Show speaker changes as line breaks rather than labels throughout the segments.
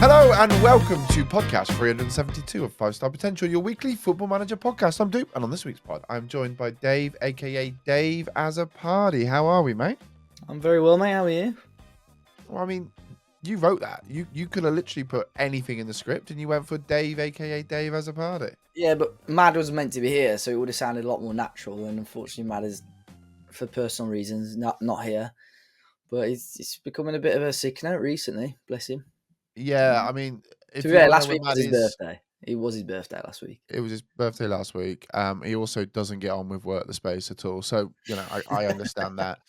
Hello and welcome to podcast 372 of 5-Star Potential, your weekly Football Manager podcast. I'm Doop, and on this week's pod, I'm joined by Dave, aka Dave as a Party. How are we, mate?
I'm very well, mate. How are you?
Well, I mean, you wrote that. You could have literally put anything in the script, and you went for Dave, aka Dave as a Party.
Yeah, but Mad was meant to be here, so it would have sounded a lot more natural. And unfortunately, Mad is, for personal reasons, not here. But he's becoming a bit of a sick note recently. Bless him.
Yeah, I mean,
to be fair, last week was his birthday. It was his birthday last week.
It was his birthday last week. He also doesn't get on with work the space at all. So, I understand that.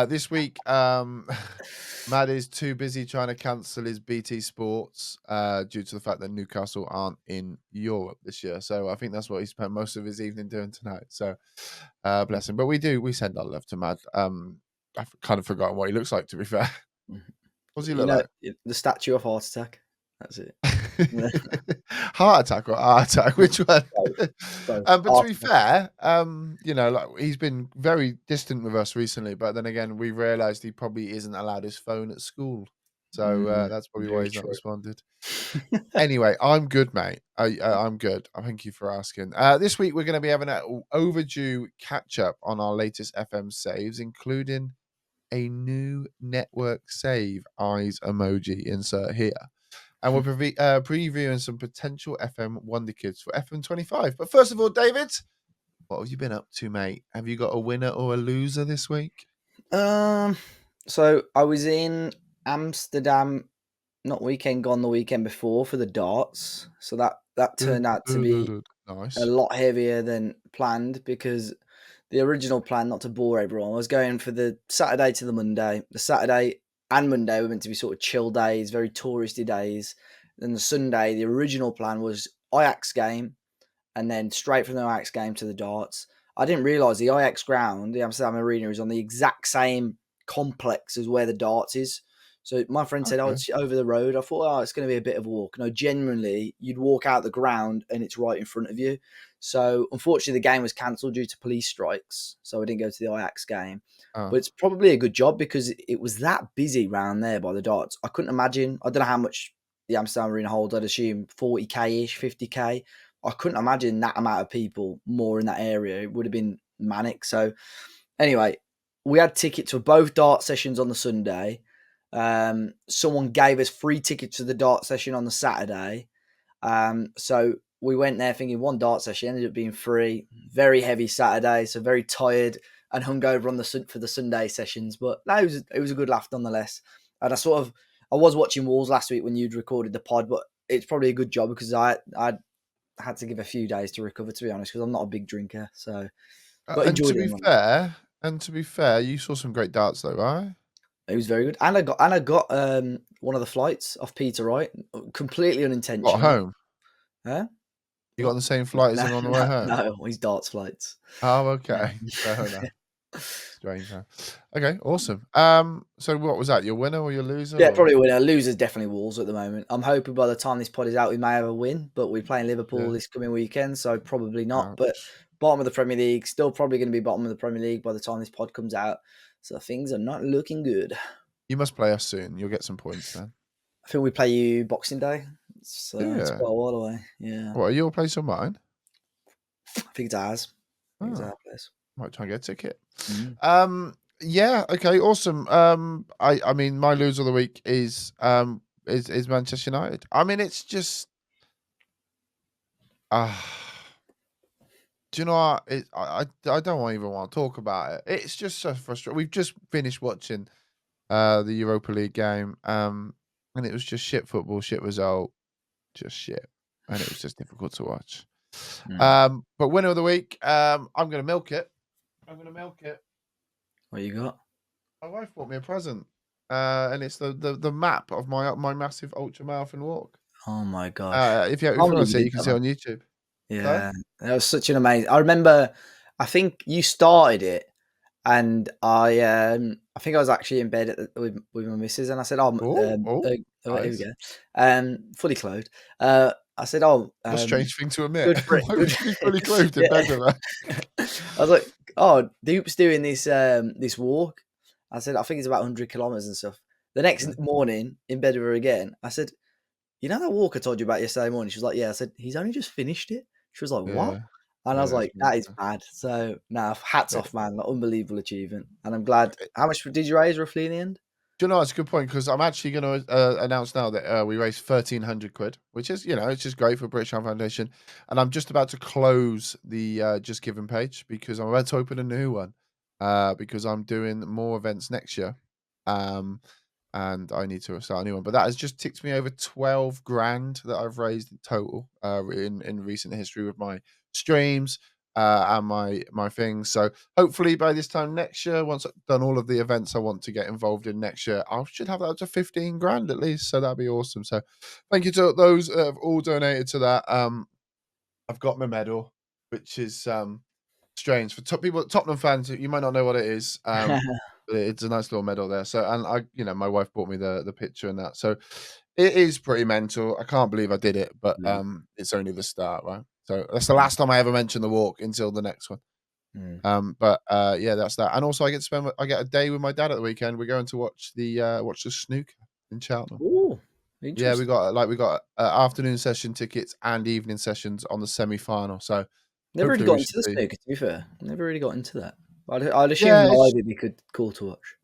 This week, Matt is too busy trying to cancel his BT Sports due to the fact that Newcastle aren't in Europe this year. So I think that's what he spent most of his evening doing tonight. So bless him. But we send our love to Matt. I've kind of forgotten what he looks like, to be fair. What does he look like?
The statue of heart attack. That's it.
Heart attack or art attack? Which one?
Both.
But to be fair, he's been very distant with us recently. But then again, we realised he probably isn't allowed his phone at school, so that's probably why he's not responded. Anyway, I'm good, mate. I'm good. Thank you for asking. This week we're going to be having an overdue catch up on our latest FM saves, including a new network save eyes emoji insert here. And we're previewing some potential FM Wonderkids for FM25. But first of all, David, what have you been up to, mate? Have you got a winner or a loser this week?
So I was in Amsterdam, not weekend gone, the weekend before for the darts. So that turned out to be
nice.
A lot heavier than planned, because the original plan, not to bore everyone, was going for the Saturday to the Monday. The Saturday and Monday were meant to be sort of chill days, very touristy days. Then the Sunday, the original plan was Ajax game, and then straight from the Ajax game to the darts. I didn't realise the Ajax ground, the Amsterdam Arena, is on the exact same complex as where the darts is. So my friend said, it's over the road. I thought, it's going to be a bit of a walk. No, genuinely, you'd walk out the ground and it's right in front of you. So unfortunately, the game was cancelled due to police strikes. So I didn't go to the Ajax game. But it's probably a good job, because it was that busy round there by the darts. I couldn't imagine. I don't know how much the Amsterdam Arena holds. I'd assume 40k-ish, 50k. I couldn't imagine that amount of people more in that area. It would have been manic. So anyway, we had tickets for both dart sessions on the Sunday. Someone gave us free tickets to the dart session on the Saturday. So we went there thinking one dart session, ended up being free. Very heavy Saturday, so very tired and hungover for the Sunday sessions. But no, it was a good laugh nonetheless. And I was watching Wolves last week when you'd recorded the pod, but it's probably a good job, because I had to give a few days to recover, to be honest, because I'm not a big drinker. So, but
and to be fair, you saw some great darts though, right?
It was very good, and I got one of the flights off Peter Wright, completely unintentional.
What, home?
Huh?
You got on the same flight as him on the way home?
No, his darts flights.
Oh, okay. Fair enough. Strange, huh? Okay, awesome. So what was that? Your winner or your loser?
Yeah, probably a winner. Loser's definitely Wolves at the moment. I'm hoping by the time this pod is out, we may have a win, but we're playing Liverpool this coming weekend, so probably not. But bottom of the Premier League, still probably going to be bottom of the Premier League by the time this pod comes out. So things are not looking good.
You must play us soon. You'll get some points then.
I think we play you Boxing Day. So it's quite a while away. Yeah.
What, are your place or mine?
I think it's ours. I think it's our place.
Might try and get a ticket. Yeah, okay, awesome. I mean, my loser of the week is Manchester United. I mean, it's just do you know what? I don't even want to talk about it. It's just so frustrating. We've just finished watching the Europa League game, and it was just shit football, shit result, just shit, and it was just difficult to watch. But winner of the week, I'm gonna milk it.
What you got?
My wife bought me a present, and it's the map of my massive ultra marathon walk.
Oh my gosh!
If you want to see it, you can see it on YouTube.
Yeah, that was such an amazing. I remember, I think you started it, and I think I was actually in bed with my missus, and I said, here we go, fully clothed. I said,
a strange thing to admit. Why would you be fully clothed in bed with her?
I was like, Doop's doing this walk. I said, I think it's about 100 kilometers and stuff. The next morning, in bed with her again, I said, you know that walk I told you about yesterday morning? She was like, yeah. I said, he's only just finished it. She was like, what?
Yeah,
And I was
yeah, it's
like, that is
mental.
bad. So, nah, hats
It,
off, man. Like, unbelievable achievement. And I'm glad.
it,
How much did you raise roughly in the end?
do you know, it's a good point because I'm actually going to announce now that we raised 1,300 quid, which is, it's just great for British Heart Foundation. And I'm just about to close the Just Giving page because I'm about to open a new one because I'm doing more events next year. Um, and I need to start a new one. But that has just ticked me over 12 grand that I've raised in total in recent history with my streams and my things. So hopefully by this time next year, once I've done all of the events I want to get involved in next year, I should have that up to 15 grand at least. So that'd be awesome. So thank you to those that have all donated to that. I've got my medal, which is strange for people, Tottenham fans. You might not know what it is. But it's a nice little medal there. So, and my wife bought me the picture and that. So, it is pretty mental. I can't believe I did it, but
Yeah.
it's only the start, right? So that's the last time I ever mention the walk until the next one.
Mm.
But yeah, that's that. And also, I get a day with my dad at the weekend. We're going to watch the snooker in Cheltenham.
Ooh,
Yeah, we
interesting.
got afternoon session tickets and evening sessions on the semi final. So
Never really
hopefully we
got into
should
the
be.
snooker, to be fair. Never really got into that. I'd assume
Yeah,
live it'd be cool to watch.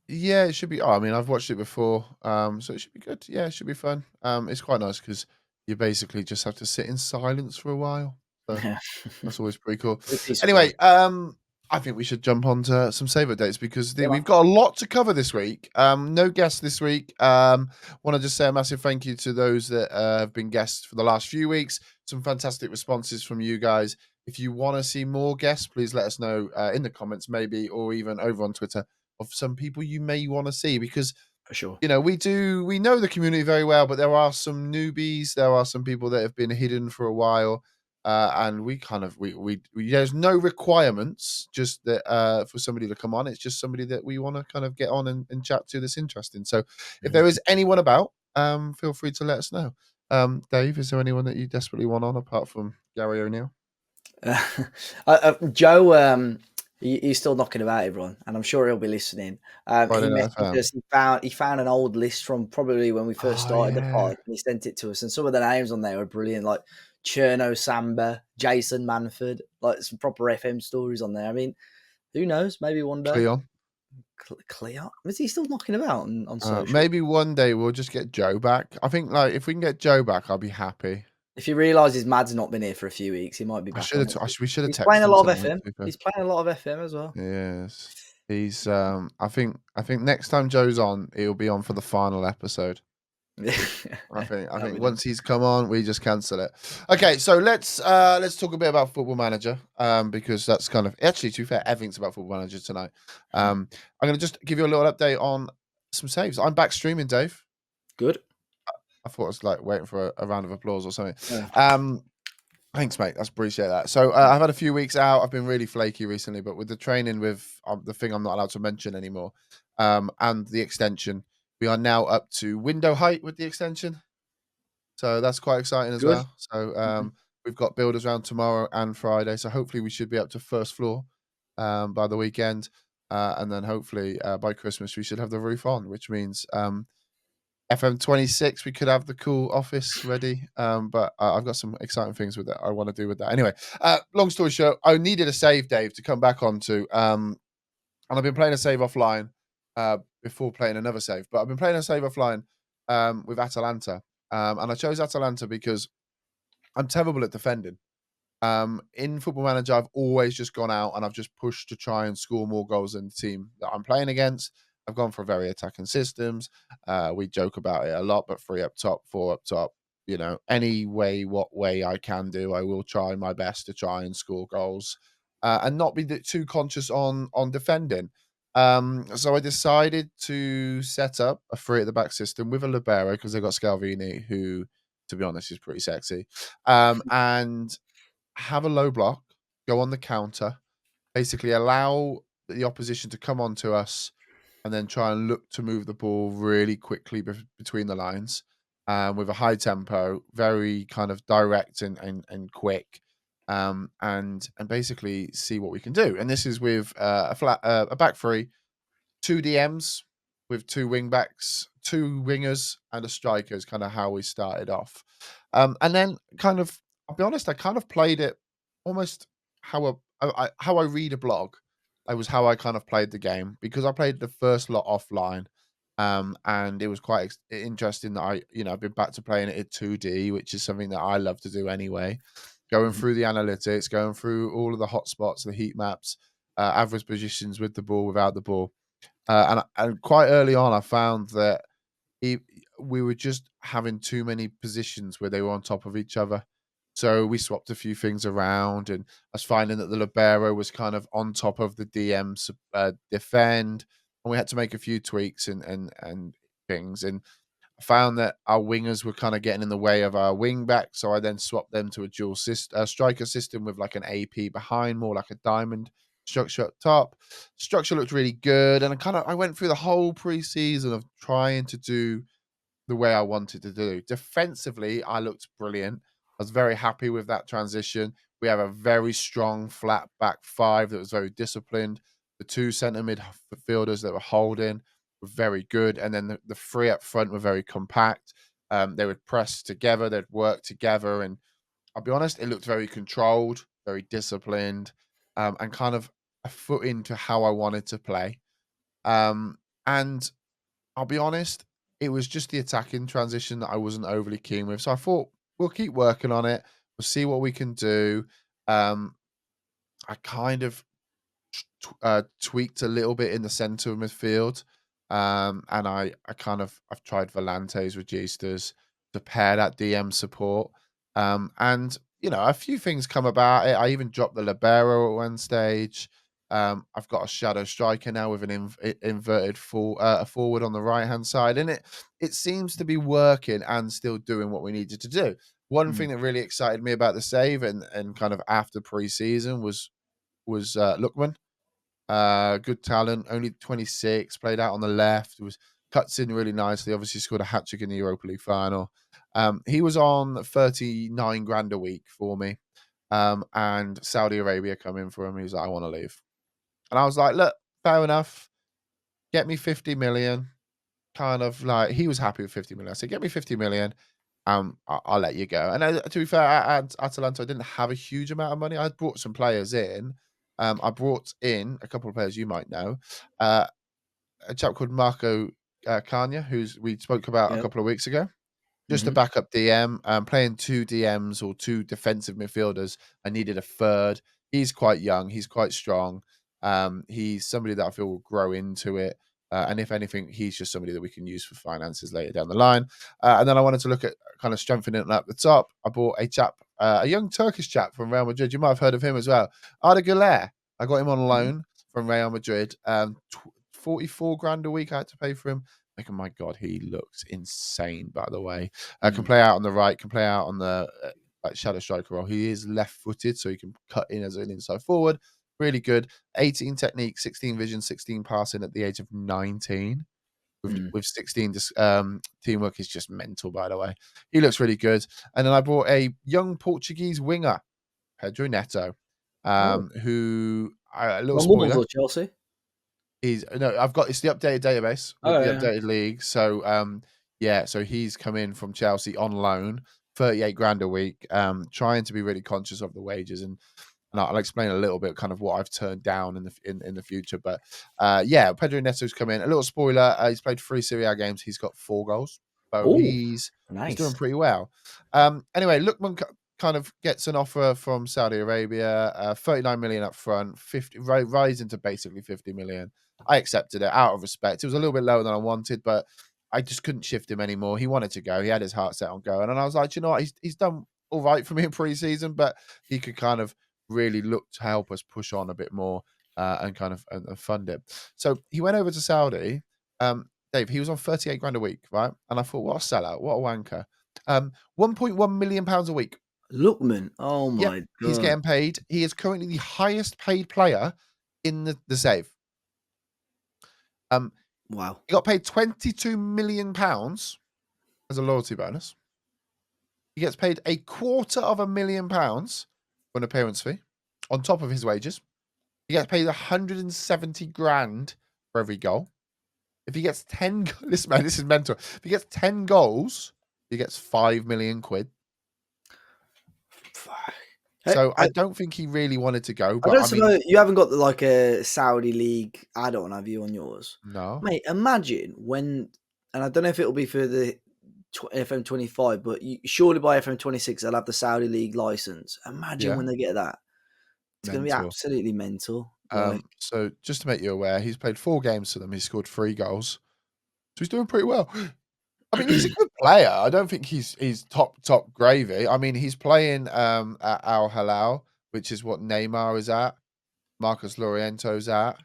Yeah, it should be. Oh, I mean, I've watched it before, so it should be good. Yeah, it should be fun. It's quite nice because you basically just have to sit in silence for a while. So
Yeah.
that's always pretty cool.
Very peaceful game.
Anyway, I think we should jump on to some save dates because
Yeah,
we've got a lot to cover this week. No guests this week. Want to just say a massive thank you to those that have been guests for the last few weeks. Some fantastic responses from you guys. If you want to see more guests, please let us know in the comments, maybe, or even over on Twitter of some people you may want to see because
for sure.
we know the community very well, but there are some newbies, there are some people that have been hidden for a while, and we kind of we there's no requirements just that for somebody to come on. It's just somebody that we want to kind of get on and chat to that's interesting. So if there is anyone about, feel free to let us know. Dave, is there anyone that you desperately want on apart from Gary O'Neill?
Joe, he's still knocking about everyone, and I'm sure he'll be listening. He
Friday Night
messaged
FM.
us. He found an old list from probably when we first
Oh
started the
yeah.
pod, and he sent it to us. And some of the names on there were brilliant, like Cherno Samba, Jason Manford, like some proper FM stories on there. I mean, who knows? Maybe one day.
Cleon.
Cleo, is he still knocking about on social?
Maybe one day we'll just get Joe back. I think like if we can get Joe back, I'll be happy.
If he realises Mad's not been here for a few weeks, he might be back on it.
We should have
He's playing
texted
a
him
lot of
tonight.
FM.
To be fair.
He's playing a lot of FM as well.
Yes, he's. I think next time Joe's on, he'll be on for the final episode. I think. I
That'll
think
be
once
nice.
he's come on, we just cancel it. Okay, so let's talk a bit about Football Manager. Because that's kind of actually, to be fair, everything's about Football Manager tonight. I'm gonna just give you a little update on some saves. I'm back streaming, Dave.
Good.
I thought I was like waiting for a round of applause or something.
Yeah.
Thanks, mate. I appreciate that. So I've had a few weeks out. I've been really flaky recently, but with the training, with the thing I'm not allowed to mention anymore, and the extension, we are now up to window height with the extension. So that's quite exciting as
Good.
well. So we've got builders around tomorrow and Friday. So hopefully we should be up to first floor by the weekend, and then hopefully by Christmas we should have the roof on, which means FM26, we could have the cool office ready. But I've got some exciting things with that I want to do with that. Anyway, long story short, I needed a save, Dave, to come back onto. And I've been playing a save offline before playing another save. But I've been playing a save offline with Atalanta. And I chose Atalanta because I'm terrible at defending. In Football Manager, I've always just gone out and I've just pushed to try and score more goals than the team that I'm playing against. I've gone for very attacking systems. We joke about it a lot, but 3 up top, 4 up top. Any way, what way I can do, I will try my best to try and score goals and not be too conscious on defending. So I decided to set up a 3 at the back system with a libero because they've got Scalvini, who, to be honest, is pretty sexy. And have a low block, go on the counter, basically allow the opposition to come onto us, and then try and look to move the ball really quickly between the lines with a high tempo, very kind of direct and quick, and basically see what we can do. And this is with a back three, 2 DMs with 2 wing backs, 2 wingers, and a striker is kind of how we started off. And then kind of, I'll be honest, I kind of played it almost how how I read a blog. It was how I kind of played the game because I played the first lot offline. And it was quite interesting that I've been back to playing it in 2D, which is something that I love to do anyway. Going
Mhm.
through the analytics, going through all of the hotspots, the heat maps, average positions with the ball, without the ball. And quite early on, I found that e we were just having too many positions where they were on top of each other. So we swapped a few things around, and I was finding that the libero was kind of on top of the DM's defend, and we had to make a few tweaks and things. And I found that our wingers were kind of getting in the way of our wing back, so I then swapped them to a striker system with like an AP behind, more like a diamond structure up top. Structure looked really good, and I went through the whole preseason of trying to do the way I wanted to do. Defensively, I looked brilliant. I was very happy with that transition. We have a very strong flat back five that was very disciplined. The 2 centre midfielders that were holding were very good. And then the 3 up front were very compact. They would press together, they'd work together. And I'll be honest, it looked very controlled, very disciplined, and kind of a foot into how I wanted to play. And I'll be honest, it was just the attacking transition that I wasn't overly keen with. So I thought we'll keep working on it. We'll see what we can do. Um, I kind of tweaked a little bit in the center of midfield. And I've tried Volantes with Registers to pair that DM support. And a few things come about it. I even dropped the libero at one stage. I've got a shadow striker now with an inverted a forward on the right hand side, and it seems to be working and still doing what we needed to do. One
Mm.
thing that really excited me about the save and kind of after preseason was Lookman. Good talent, only 26, played out on the left, was cuts in really nicely. Obviously, scored a hat trick in the Europa League final. He was on 39 grand a week for me, and Saudi Arabia come in for him. He was like, I want to leave, and I was like, look, fair enough. Get me 50 million. Kind of like he was happy with 50 million. I said, get me 50 million. I'll let you go. And to be fair, at Atalanta, I didn't have a huge amount of money. I brought some players in. I brought in a couple of players you might know. Uh, a chap called Marco Kanya, who's we spoke about a
Yep.
couple of weeks ago. Just a
Mhm.
backup DM, playing 2 DMs or 2 defensive midfielders. I needed a third. He's quite young. He's quite strong. He's somebody that I feel will grow into it. And if anything, he's just somebody that we can use for finances later down the line. And then I wanted to look at kind of strengthening it up the top. I bought a chap, a young Turkish chap from Real Madrid. You might have heard of him as well. Arda Güler. I got him on
Mhm.
loan from Real Madrid. 44 grand a week I had to pay for him. Like, oh my God, he looks insane, by the way. Can
Mm.
play out on the right, can play out on the like shadow striker role. He is left-footed, so he can cut in as an inside forward. Really good. 18 technique, 16 vision, 16 passing at the age of 19.
Mm.
With 16 teamwork is just mental, by the way. He looks really good. And then I bought a young Portuguese winger, Pedro Neto,
Oh.
who a little
Wimbledon
spoiler.
or Chelsea?
He's no, I've got it's the updated database
Oh,
with the
yeah.
updated league. So yeah, so he's come in from Chelsea on loan, 38 grand a week, trying to be really conscious of the wages and I'll explain a little bit kind of what I've turned down in the future. But yeah, Pedro Neto's come in. A little spoiler, he's played 3 Serie A games, he's got 4 goals. So
Oh,
he's doing
nice.
pretty well. Anyway, Lookman kind of gets an offer from Saudi Arabia, 39 million up front, 50 rising to basically 50 million. I accepted it out of respect. It was a little bit lower than I wanted, but I just couldn't shift him anymore. He wanted to go. He had his heart set on going. And I was like, you know what? He's done all right for me in preseason, but he could kind of really look to help us push on a bit more and kind of and fund it. So he went over to Saudi. Dave, he was on 38 grand a week, right? And I thought, what a sellout, what a wanker. 1.1 million pounds a week.
Lookman. Oh
Yep,
my
he's
god.
getting paid. He is currently the highest paid player in the save. Um,
Wow.
he got paid 22 million pounds as a loyalty bonus. He gets paid £250,000 for an appearance fee on top of his wages. He gets paid 170 grand for every goal. If he gets 10, listen, man, this is mental. If he gets 10 goals, he gets 5 million quid. So I don't think he really wanted to go,
I
but
don't
I mean,
suppose you haven't got like a Saudi League add-on, have you, on yours?
no,
Mate, imagine when, and I don't know if it'll be for the FM25, but surely by FM26 they'll have the Saudi League license. Imagine
yeah,
when they get that. It's going to be
mental.
absolutely mental. Like,
So just to make you aware, he's played 4 games for them. He's scored 3 goals, so he's doing pretty well. I mean, he's a good player. I don't think he's top gravy. I mean, he's playing at Al Hilal, which is what Neymar is at, Marcus Llorento's at.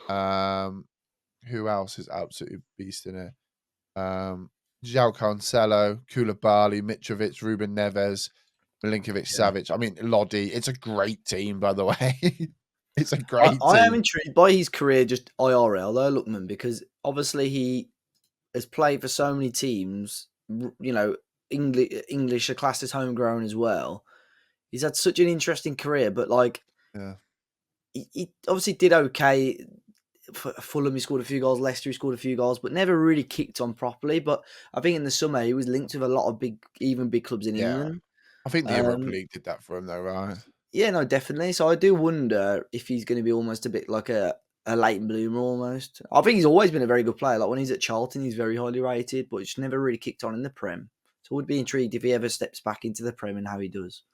Who else is absolutely beast in it? João Cancelo, Koulibaly, Mitrovic, Ruben Neves, Milinkovic
yeah.
Savic. I mean, Lodi. It's a great team, by the way. It's a
I,
great
I am
team.
intrigued by his career, just IRL though, Lookman, because obviously he has played for so many teams. You know, English are classed as homegrown as well. He's had such an interesting career, but like
Yeah.
he obviously did okay. Fulham, he scored a few goals. Leicester, he scored a few goals, but never really kicked on properly. But I think in the summer he was linked with a lot of big clubs in
Yeah.
England.
I think the Europa
Um,
League did that for him, though, right?
yeah, no, definitely. So I do wonder if he's going to be almost a bit like a late bloomer almost. I think he's always been a very good player. Like when he's at Charlton, he's very highly rated, but it's never really kicked on in the Prem. So I would be intrigued if he ever steps back into the Prem and how he does.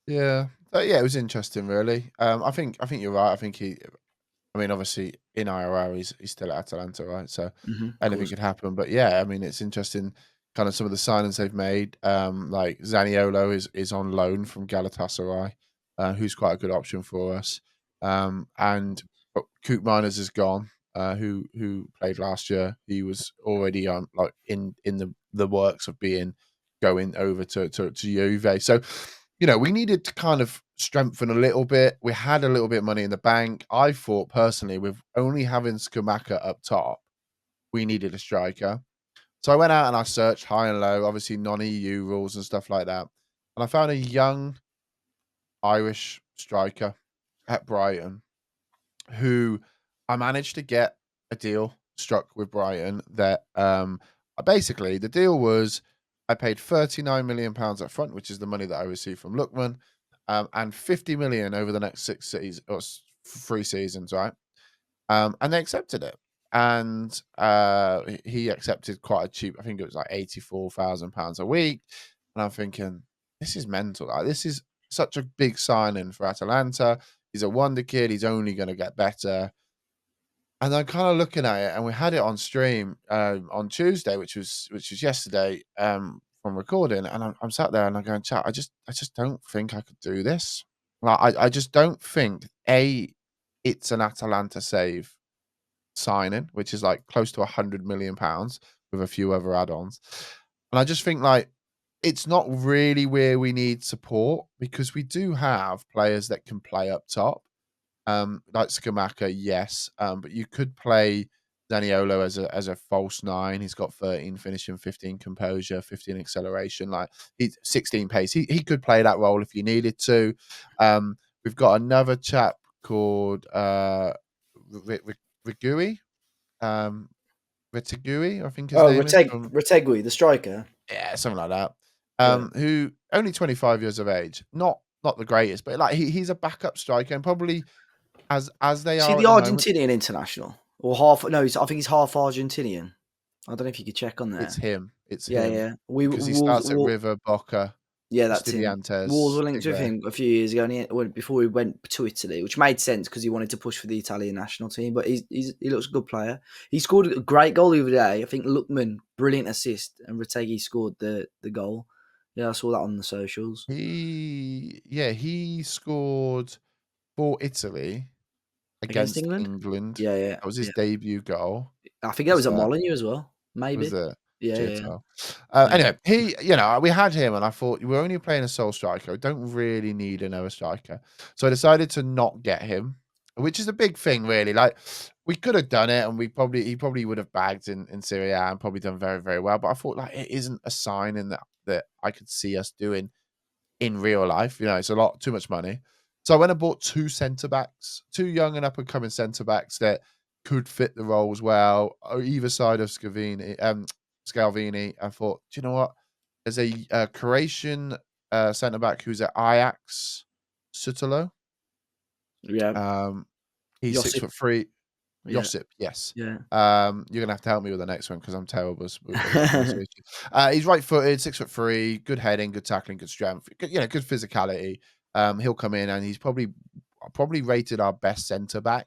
Yeah. Yeah, it was interesting, really. I think you're right. I think I mean, obviously in IRL, he's still at Atalanta, right? So
Of
anything
course.
could happen. But yeah, I mean, it's interesting, kind of some of the signings they've made. Like Zaniolo is on loan from Galatasaray, who's quite a good option for us. And Koop Miners is gone, who played last year. He was already on like in the works of going over to Juve. So we needed to kind of strengthen a little bit. We had a little bit of money in the bank. I thought personally, with only having Skamaka up top, we needed a striker. So I went out and I searched high and low, obviously non-EU rules and stuff like that. And I found a young Irish striker at Brighton who I managed to get a deal struck with Brighton that basically the deal was I paid £39 million up front, which is the money that I received from Lookman, and 50 million over the next 3 seasons, right? And they accepted it. And he accepted quite a cheap, I think it was like £84,000 a week. And I'm thinking, this is mental. Like, this is such a big signing for Atalanta. He's a wonder kid. He's only going to get better. And I'm kind of looking at it, and we had it on stream on Tuesday, which was yesterday from recording. And I'm sat there and I'm going, chat. I just don't think I could do this. Like, I just don't think it's an Atalanta save signing, which is like close to £100 million with a few other add-ons. And I just think like it's not really where we need support because we do have players that can play up top. Like Skamaka, yes. But you could play Zaniolo as a false 9. He's got 13 finishing, 15 composure, 15 acceleration, like he's 16 pace. He could play that role if you needed to. We've got another chap called Rigui, Retegui, I think his
Oh,
name is from
Retegui, the striker.
something like that.
Yeah.
Who only 25 years of age, not the greatest, but like he's a backup striker and probably as they
Is he
are
the
at the moment,
Argentinian international? Or half? No, I think he's half Argentinian. I don't know if you could check on
it's
there.
him. It's
Yeah,
him
yeah.
because he starts at River, Boca,
Yeah, that's him. Wolves
Estudiantes,
were linked with
Tigre.
him a few years ago, and before he went to Italy, which made sense because he wanted to push for the Italian national team. But he looks a good player. He scored a great goal the other day. I think Lookman, brilliant assist, and Retegui scored the goal. Yeah, I saw that on the socials
He scored for Italy
against
against
England.
England.
Yeah, yeah,
That was his
yeah.
debut goal.
I think that
Was
was at
that?
Molineux as well.
Was
Maybe.
it?
Yeah, yeah,
Shit.
yeah.
Anyway, we had him, and I thought we're only playing a sole striker. We don't really need another striker, so I decided to not get him, which is a big thing, really. Like we could have done it, and he probably would have bagged in Serie A and probably done very, very well. But I thought like it isn't a sign in that I could see us doing in real life. It's a lot too much money. So I went and bought 2 centre backs, 2 young and up and coming centre backs that could fit the roles well. Either side of Scalvini, I thought, do you know what? There's a Croatian centre back who's at Ajax, Sutalo.
Yeah.
He's
Josip.
6'3".
Yeah.
Josip, yes.
Yeah.
You're gonna have to help me with the next one because I'm terrible with pronunciation. He's right-footed, 6'3", good heading, good tackling, good strength, good physicality. He'll come in and he's probably rated our best centre back.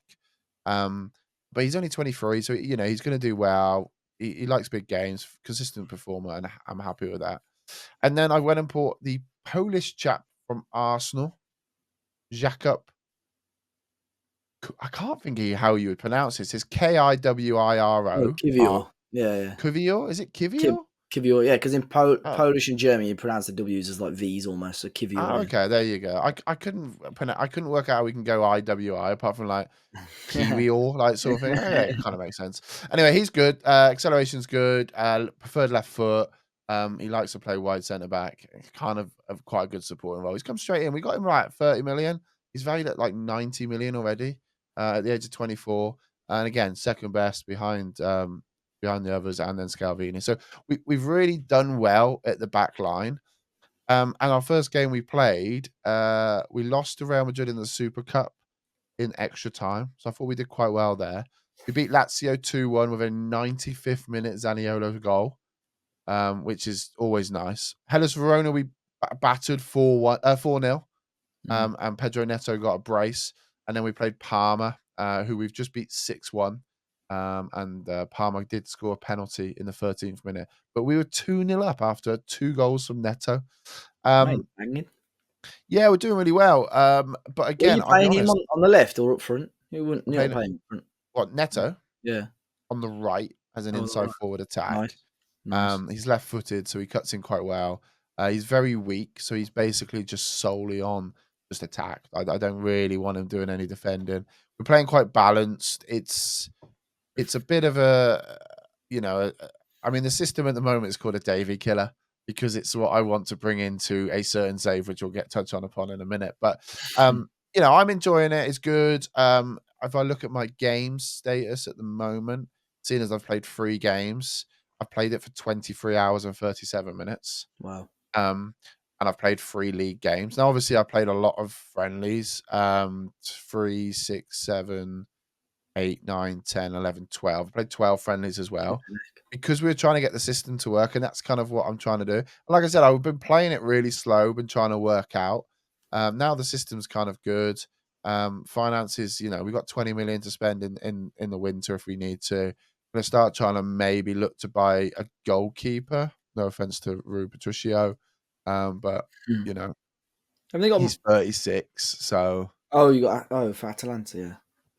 But he's only 23, so he's gonna do well. He likes big games, consistent performer, and I'm happy with that. And then I went and bought the Polish chap from Arsenal, Jakub. I can't think of how you would pronounce this. It's
Oh,
Kiwiro.
Kivior. Yeah.
Kivior? Is it
Kiv
Kivior?
Kivior, yeah, because in
Oh.
Polish and German, you pronounce the W's as like V's almost. So Kivior,
Okay, there you go. I couldn't work out how we can go IWI apart from like
yeah.
Kiwi or like sort of thing. Okay, it kind of makes sense. Anyway, he's good. Acceleration's good. Preferred left foot. He likes to play wide centre back. Kind of quite a good supporting role. He's come straight in. We got him right at 30 million. He's valued at like 90 million already at the age of 24. And again, second best behind the others and then Scalvini. So we've really done well at the back line. And our first game we played, we lost to Real Madrid in the Super Cup in extra time. So I thought we did quite well there. We beat Lazio 2-1 with a 95th minute Zaniolo goal, which is always nice. Hellas Verona, we battered 4-0, and Pedro Neto got a brace. And then we played Parma, who we've just beat 6-1. And Parma did score a penalty in the 13th minute. But we were 2-0 up after 2 goals from Neto.
Mate, banging.
Yeah, we're doing really well. But
Were
again,
you
I'll be
playing him
honest.
on the left or up front? You're not
Playing
playing up front.
what Neto
Yeah.
on the right as an
Oh,
inside
right.
forward attack.
Nice. Nice.
He's left-footed, so he cuts in quite well. He's very weak, so he's basically just solely on just attack. I don't really want him doing any defending. We're playing quite balanced. It's a bit of I mean, the system at the moment is called a Davy killer because it's what I want to bring into a certain save, which we'll get touched upon in a minute. But I'm enjoying it. It's good. If I look at my game status at the moment, seeing as I've played 3 games, I've played it for 23 hours and 37 minutes.
Wow.
And I've played 3 league games. Now, obviously, I played a lot of friendlies, 3, 6, 7, 8, 9, 10, 11, 12. I played 12 friendlies as well because we were trying to get the system to work, and that's kind of what I'm trying to do. And like I said, I've been playing it really slow, been trying to work out. Now the system's kind of good. Finances, we've got 20 million to spend in the winter if we need to. I'm going to start trying to maybe look to buy a goalkeeper. No offense to Rui Patricio, but
Have they got?
he's 36, so
You got for Atalanta, yeah.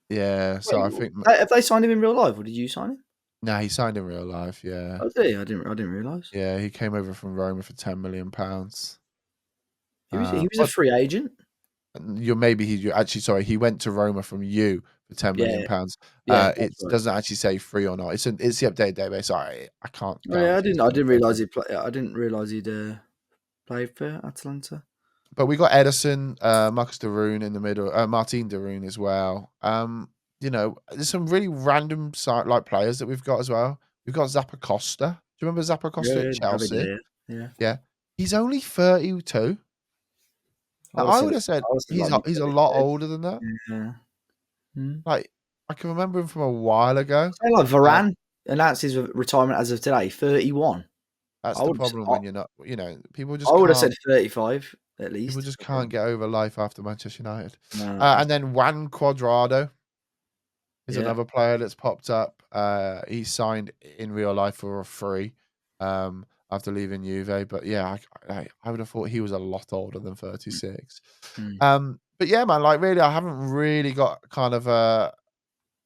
yeah. So
Wait,
I think
have they signed him in real life, or did you sign him?
no, he signed in real life. Yeah,
Oh, did he? I didn't realise.
yeah. He came over from Roma for £10 million.
He was a free agent.
Sorry. He went to Roma from you for £10 million.
Yeah,
It
that's right.
doesn't actually say free or not. It's the updated database. Sorry, I can't.
Oh, yeah, I
guarantee
didn't realise I didn't realise he'd played for Atalanta.
But we got Edison, Marcus Darun in the middle, Martin Darun as well. There's some really random like players that we've got as well. We've got Zappacosta. Do you remember Zappacosta at
Yeah,
Chelsea?
yeah.
Yeah, he's only 32.
I
Now,
would
I
have
would
said
have said he's
like
a lot older than that.
yeah.
Like, I can remember him from a while ago.
Say like Varane announced his retirement as of today, 31.
That's
I
the
would
problem when you're not, people just
I would have
can't.
said 35 at
People
least.
just can't get over life after Manchester United.
No,
And then Juan Cuadrado is
yeah.
another player that's popped up. He signed in real life for a free after leaving Juve. But yeah, I would have thought he was a lot older than 36. But yeah, man, like really, I haven't really got kind of a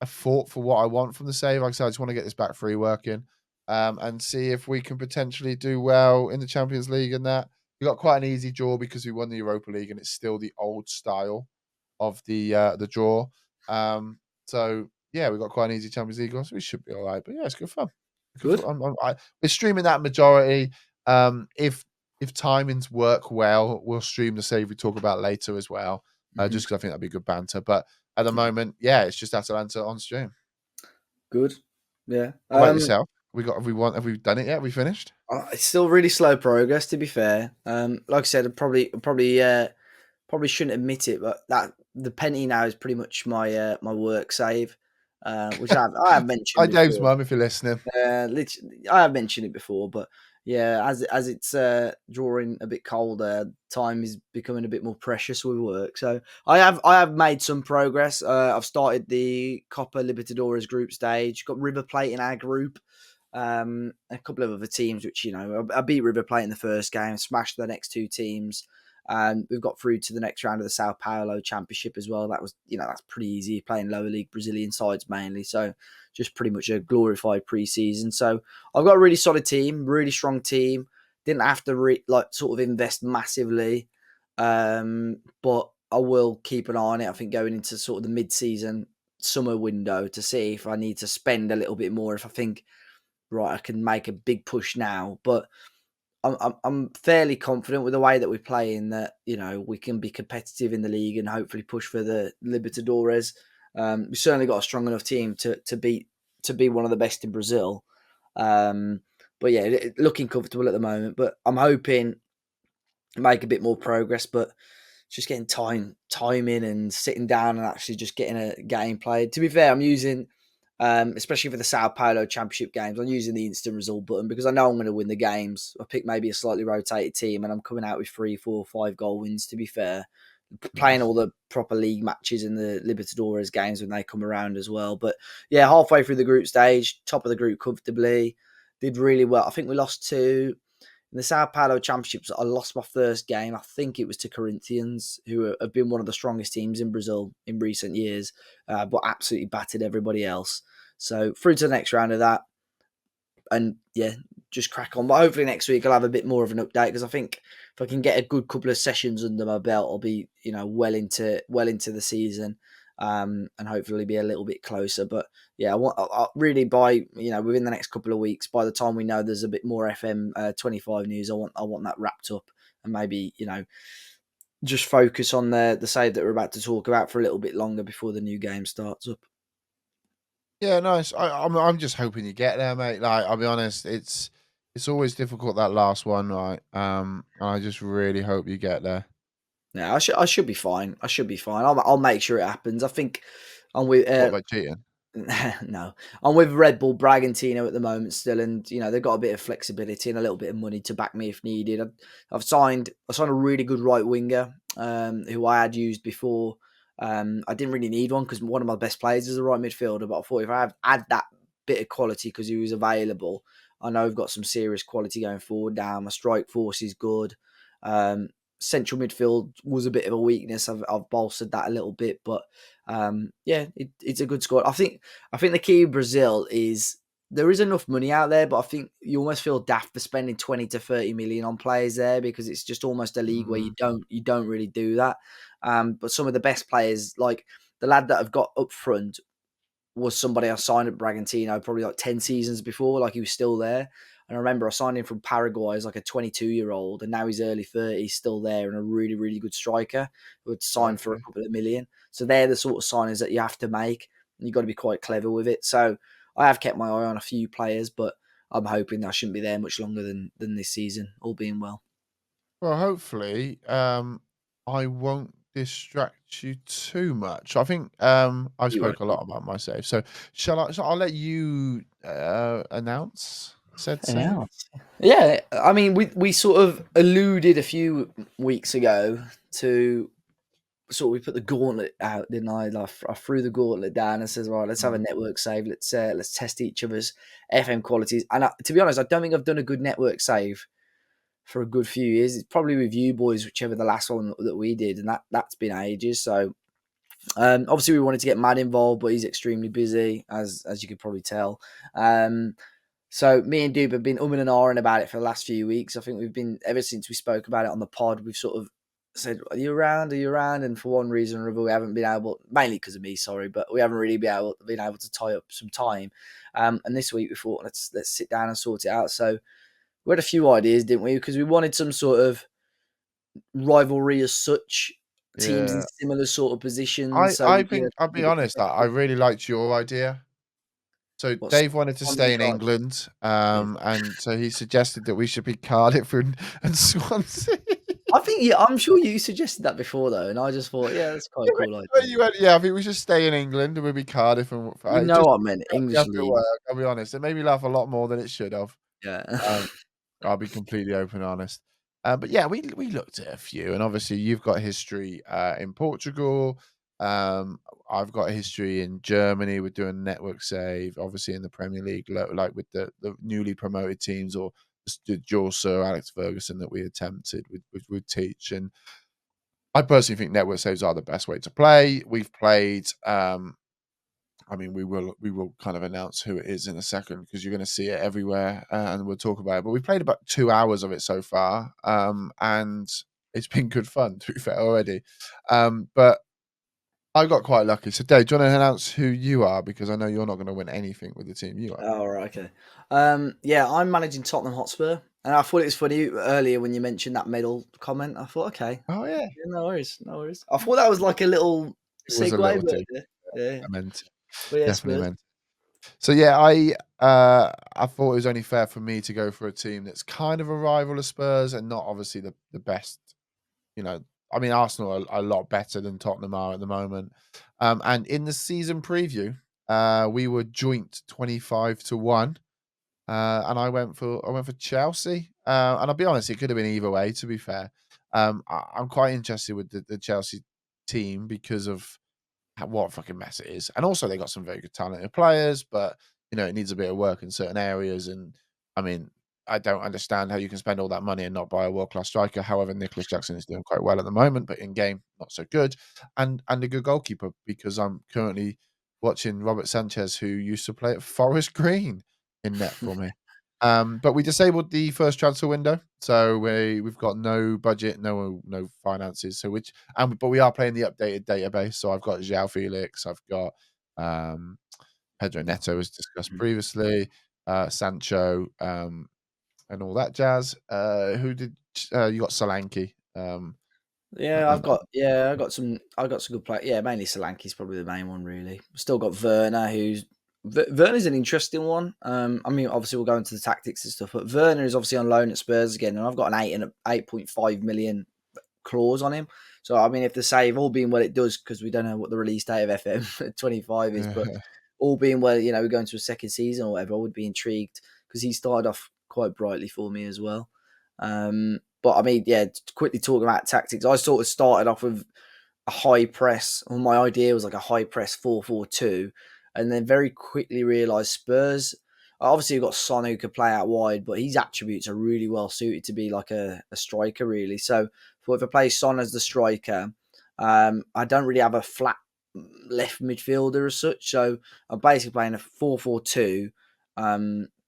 thought for what I want from the save. Like I said, I just want to get this back free working and see if we can potentially do well in the Champions League and that. We got quite an easy draw because we won the Europa League and it's still the old style of the draw. So yeah, we got quite an easy Champions League, so we should be all right. But yeah, it's good fun.
Good.
We're streaming that majority. If timings work well, we'll stream the save we talk about later as well, just because I think that'd be good banter. But at the moment, yeah, it's just Atalanta on stream.
Good. Yeah.
What about yourself? Have we done it yet? Have we finished?
It's still really slow progress, to be fair. Like I said, probably shouldn't admit it, but that the penny now is pretty much my work save, which I have mentioned
Hi, Dave's
before.
mum, if you're listening.
Literally, I have mentioned it before, but yeah, as it's drawing a bit colder, time is becoming a bit more precious with work. So I have made some progress. I've started the Copa Libertadores group stage. Got River Plate in our group. A couple of other teams, which I beat River Plate in the first game, smashed the next two teams. We've got through to the next round of the Sao Paulo Championship as well. That was, that's pretty easy, playing lower league Brazilian sides mainly. So just pretty much a glorified preseason. So I've got a really solid team, really strong team. Didn't have to sort of invest massively, but I will keep an eye on it. I think going into sort of the mid-season summer window to see if I need to spend a little bit more. If I think right, I can make a big push now, but I'm fairly confident with the way that we're playing that we can be competitive in the league and hopefully push for the Libertadores. We've certainly got a strong enough team to be one of the best in Brazil. But yeah, looking comfortable at the moment. But I'm hoping to make a bit more progress. But just getting timing and sitting down and actually just getting a game played. To be fair, I'm using. Especially for the Sao Paulo Championship games, I'm using the instant result button because I know I'm going to win the games. I pick maybe a slightly rotated team and I'm coming out with 3, 4, 5 goal wins, to be fair. Playing
Nice.
all the proper league matches in the Libertadores games when they come around as well. But yeah, halfway through the group stage, top of the group comfortably, did really well. I think we lost to in the Sao Paulo Championships. I lost my first game. I think it was to Corinthians, who have been one of the strongest teams in Brazil in recent years, but absolutely battered everybody else. So through to the next round of that, and yeah, just crack on. But hopefully next week I'll have a bit more of an update because I think if I can get a good couple of sessions under my belt, I'll be well into the season, and hopefully be a little bit closer. But yeah, I really by within the next couple of weeks, by the time we know there's a bit more FM25 news, I want that wrapped up and maybe just focus on the save that we're about to talk about for a little bit longer before the new game starts up.
Yeah, nice. I'm just hoping you get there, mate. Like, I'll be honest, it's always difficult that last one, right? And I just really hope you get there.
Yeah, I should be fine. I should be fine. I'll make sure it happens. I think I'm with
What about cheating?
no, I'm with Red Bull Bragantino at the moment still, and they've got a bit of flexibility and a little bit of money to back me if needed. I signed a really good right winger, who I had used before. I didn't really need one because one of my best players is a right midfielder, but I thought if I add that bit of quality because he was available, I know I've got some serious quality going forward now. My strike force is good. Um, Central midfield was a bit of a weakness. I've bolstered that a little bit, but yeah, it's a good squad. I think the key in Brazil is there is enough money out there, but I think you almost feel daft for spending 20 to 30 million on players there because it's just almost a league where you
Mm,
don't really do that. But some of the best players, like the lad that I've got up front, was somebody I signed at Bragantino probably like 10 seasons before, like he was still there. And I remember I signed him from Paraguay as like a 22-year-old, and now he's early 30s, still there, and a really, really good striker who had signed for a
okay.
couple of million. So they're the sort of signings that you have to make, and you've got to be quite clever with it. So I have kept my eye on a few players, but I'm hoping I shouldn't be there much longer than this season, all being well.
Well, hopefully, I won't distract you too much. I think I've
You won't.
spoke a lot about my save. So shall I? So I'll let you announce said
Yeah.
save.
Yeah, I mean, we sort of alluded a few weeks ago to we put the gauntlet out, didn't I? Like, I threw the gauntlet down and says, right, let's have a
Mm.
network save. Let's test each other's FM qualities. And to be honest, I don't think I've done a good network save for a good few years. It's probably with you boys, whichever the last one that we did, and that's been ages. So obviously we wanted to get Matt involved, but he's extremely busy, as you could probably tell. So me and Doop have been and ahhing about it for the last few weeks. I think we've been ever since we spoke about it on the pod. We've sort of said, "Are you around? Are you around?" And for one reason or another, we haven't been able. Mainly because of me, sorry, but we haven't really been able to tie up some time. And this week we thought, let's sit down and sort it out. So we had a few ideas, didn't we? Because we wanted some sort of rivalry as such, teams in
Yeah,
similar sort of positions.
I
So
I
we could
think I'll
be a
be
bit
honest. I
competitive.
really liked your idea. So
What's
Dave wanted to
Swansea
stay in
got?
England,
Yeah.
and so he suggested that we should be Cardiff and Swansea.
I think yeah, I'm sure you suggested that before though, and I just thought, yeah, that's quite a cool idea.
You went, yeah, I think we should stay in England and we'll be Cardiff and
You
it
know
just
what I meant,
we
English
have to
league.
work. I'll be honest. It made me laugh a lot more than it should have.
Yeah.
Um, I'll be completely open and honest. But yeah, we looked at a few, and obviously you've got history in Portugal. Um, I've got history in Germany with doing network save. Obviously in the Premier League, like with the newly promoted teams or the Joel Sir Alex Ferguson that we attempted with Teach. And I personally think network saves are the best way to play. We've played. I mean, we will kind of announce who it is in a second because you're going to see it everywhere, and we'll talk about it. But we've played about 2 hours of it so far, and it's been good fun. To be fair, already, but I got quite lucky. So, Dave, do you want to announce who you are? Because I know you're not going to win anything with the team you are.
Oh, right, okay. Yeah, I'm managing Tottenham Hotspur, and I thought it was funny earlier when you mentioned that medal comment. I thought, okay,
Oh yeah,
yeah, no worries, no worries. I thought that was like a little
it was a
segue,
little
but
dig.
yeah, yeah.
I meant
But yeah,
definitely
Spurs.
meant. So yeah, I thought it was only fair for me to go for a team that's kind of a rival of Spurs and not obviously the best. You know, I mean, Arsenal are a lot better than Tottenham are at the moment. And in the season preview, we were joint 25-1. And I went for Chelsea. And I'll be honest, it could have been either way, to be fair. I'm quite interested with the Chelsea team because of what a fucking mess it is. And also they got some very good talented players, but it needs a bit of work in certain areas. And I mean, I don't understand how you can spend all that money and not buy a world class striker. However, Nicholas Jackson is doing quite well at the moment, but in game not so good. And a good goalkeeper because I'm currently watching Robert Sanchez, who used to play at Forest Green, in net for me. But we disabled the first transfer window, so we've got no budget, no finances. But we are playing the updated database. So I've got João Felix, I've got Pedro Neto, as discussed previously, Sancho, and all that jazz. Who did you got? Solanke.
Yeah,
And
I got some good play. Yeah, mainly Solanke's probably the main one, really. Still got Werner, Werner's an interesting one. I mean, obviously we'll go into the tactics and stuff, but Werner is obviously on loan at Spurs again, and I've got an 8.5 million clause on him. So I mean, if the save all being well, it does because we don't know what the release date of FM25 is, but all being well, we're going to a second season or whatever. I would be intrigued because he started off quite brightly for me as well. But I mean, yeah, quickly talking about tactics, I sort of started off with a high press. Well, my idea was like a high press 4-4-2, and then very quickly realised Spurs. Obviously, you've got Son who could play out wide, but his attributes are really well suited to be like a striker, really. So, if I play Son as the striker, I don't really have a flat left midfielder as such. So, I'm basically playing a 4-4-2.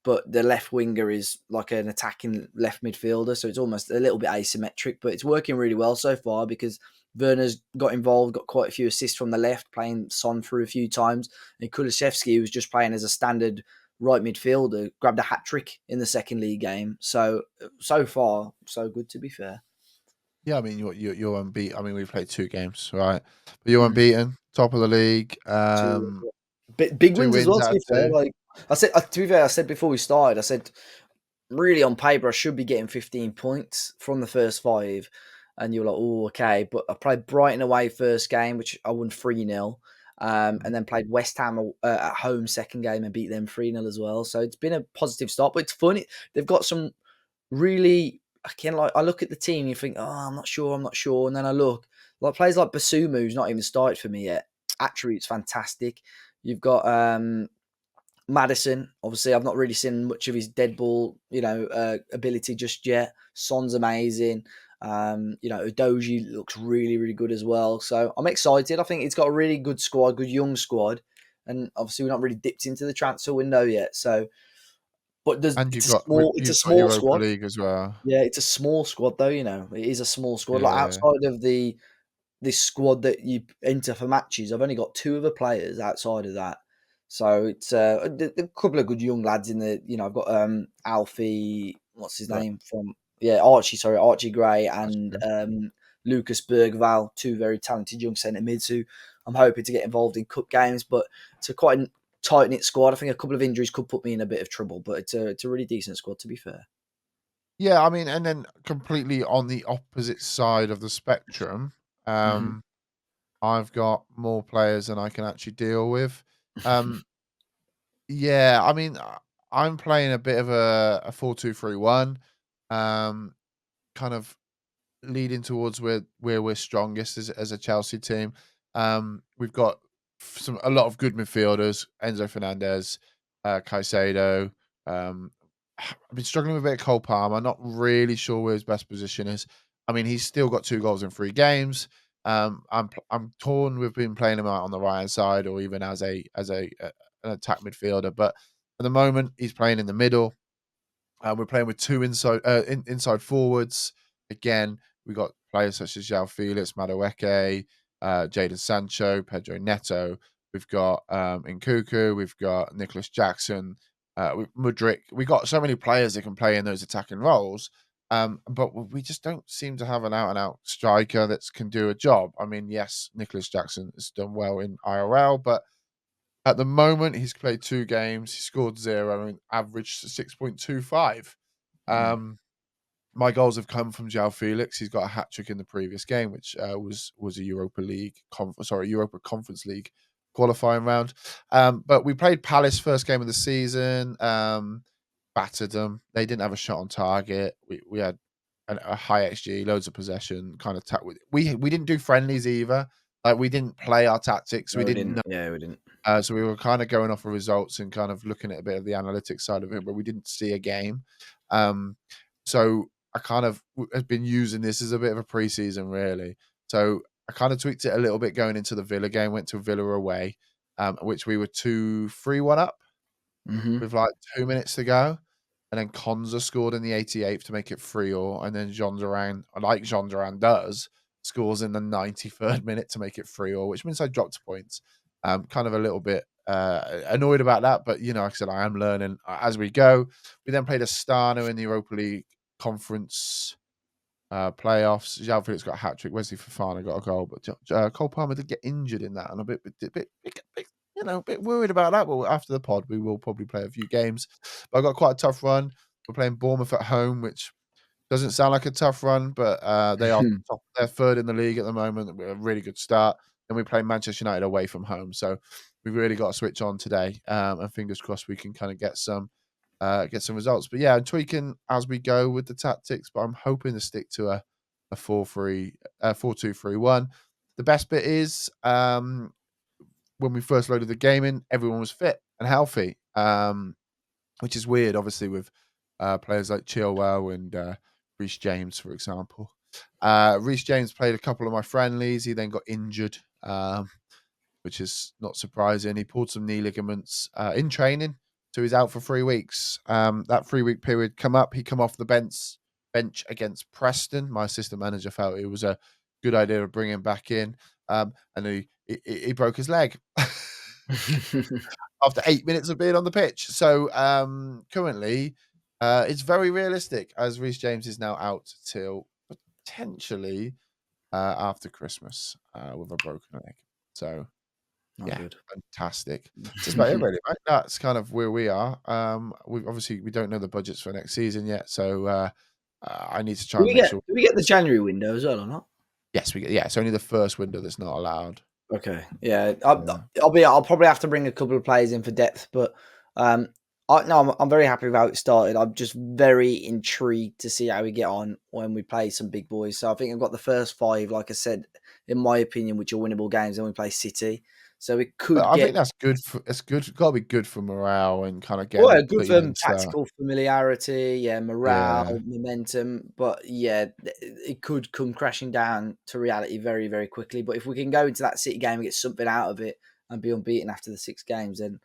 But the left winger is like an attacking left midfielder, so it's almost a little bit asymmetric, but it's working really well so far because Werner's got involved, got quite a few assists from the left, playing Son through a few times, and Kulusevski, who was just playing as a standard right midfielder, grabbed a hat-trick in the second league game. So far, so good, to be fair.
yeah, I mean you're unbeaten. I mean we've played 2 games, right? But you're unbeaten, top of the league.
Two big
Two
wins as well,
wins
to
out
be
of
fair.
2.
Like I said, to be fair, I said before we started, I said really on paper I should be getting 15 points from the first 5, and you're like, oh, okay. But I played Brighton away first game, which I won 3-0, and then played West Ham at home second game and beat them 3-0 as well. So it's been a positive start, but it's funny. They've got some really, I look at the team and you think, oh, I'm not sure. And then I look, like players like Basumu, who's not even started for me yet. Attributes fantastic. You've got Madison, obviously, I've not really seen much of his dead ball, ability just yet. Son's amazing. Udoji looks really, really good as well. So I'm excited. I think it's got a really good squad, good young squad, and obviously we're not really dipped into the transfer window yet. So, but
And
it's a
you've got
small
Europa
squad.
League as well.
Yeah, it's a small squad though. It is a small squad. Like
Yeah.
outside of this squad that you enter for matches, I've only got 2 other players outside of that. So it's a couple of good young lads in the. I've got Alfie, what's his
Right.
name from? Yeah, Archie Gray,
That's
and
true.
Lucas Bergval, 2 very talented young centre mids who I'm hoping to get involved in cup games. But to tight knit squad. I think a couple of injuries could put me in a bit of trouble, but it's a really decent squad, to be fair.
Yeah, I mean, and then completely on the opposite side of the spectrum,
Hmm.
I've got more players than I can actually deal with. Um, yeah, I mean, I'm playing a bit of a 4-2-3-1, um, kind of leading towards where we're strongest as a Chelsea team. We've got a lot of good midfielders: Enzo Fernandez, Caicedo. Um, I've been struggling with a bit of Cole Palmer. Not really sure where his best position is. I mean, he's still got 2 goals in 3 games. I'm torn with been playing him out on the right hand side or even as an attack midfielder. But at the moment, he's playing in the middle. We're playing with 2 inside forwards. Again, we got players such as João Felix, Madueke, Jadon Sancho, Pedro Neto. We've got Nkunku. We've got Nicholas Jackson. Mudryk. We got so many players that can play in those attacking roles. But we just don't seem to have an out-and-out striker that can do a job. I mean, yes, Nicholas Jackson has done well in IRL, but at the moment, he's played 2 games. He scored 0 and averaged 6.25.
Mm.
Um, my goals have come from João Felix. He's got a hat trick in the previous game, which was a Europa Conference League qualifying round. But we played Palace first game of the season. Battered them. They didn't have a shot on target. We had a high XG, loads of possession, kind of with. We didn't do friendlies either. Like we didn't play our tactics. We
No, we
didn't
didn't. Yeah, we didn't.
so we were kind of going off of results and kind of looking at a bit of the analytics side of it, but we didn't see a game. Um, so I kind of have been using this as a bit of a preseason, really. So I kind of tweaked it a little bit going into the Villa game. Went to Villa away, which we were 2-3-1 up
Hmm.
with like 2 minutes to go. And then Konza scored in the 88th to make it 3-3. And then Jean Duran, like Jean Duran does, scores in the 93rd minute to make it 3-3, which means I dropped points. Kind of a little bit annoyed about that. But, like I said, I am learning as we go. We then played Astana in the Europa League Conference playoffs. João Felix got a hat trick. Wesley Fofana got a goal, but Cole Palmer did get injured in that, and I'm a bit worried about that. But after the pod, we will probably play a few games. But I got quite a tough run. We're playing Bournemouth at home, which doesn't sound like a tough run, but they are top. They're third in the league at the moment. We're a really good start. Then we play Manchester United away from home, so we've really got to switch on today. And fingers crossed we can kind of get some results. But yeah, I'm tweaking as we go with the tactics, but I'm hoping to stick to a 4-2-3-1. The best bit is when we first loaded the game in, everyone was fit and healthy, which is weird, obviously, with players like Chilwell and Reece James, for example. Reece James played a couple of my friendlies. He then got injured, which is not surprising. He pulled some knee ligaments in training, so he's out for 3 weeks. That 3-week period come up. He come off the bench against Preston. My assistant manager felt it was a good idea to bring him back in, and he broke his leg after 8 minutes of being on the pitch. So currently, it's very realistic as Reece James is now out till potentially after Christmas with a broken leg. So
Not
yeah,
good.
fantastic. Just about it, really, mate. That's kind of where we are. We don't know the budgets for next season yet, so I need to try and make sure.
Do we get the January window as well or not?
Yes, we get. Yeah, it's only the first window that's not allowed.
Okay, yeah,
Yeah.
I'll probably have to bring a couple of players in for depth, but um, I'm very happy with how it started. I'm just very intrigued to see how we get on when we play some big boys. So I think I've got the first 5, like I said, in my opinion, which are winnable games. Then we play City, so we
But
could
I think
get
that's good. It's good. Got to be good for morale and kind of getting a
well, good
clean
for
start.
tactical familiarity, yeah,
Yeah,
morale, momentum. But yeah, it could come crashing down to reality very, very quickly. But if we can go into that City game and get something out of it and be unbeaten after the 6 games, then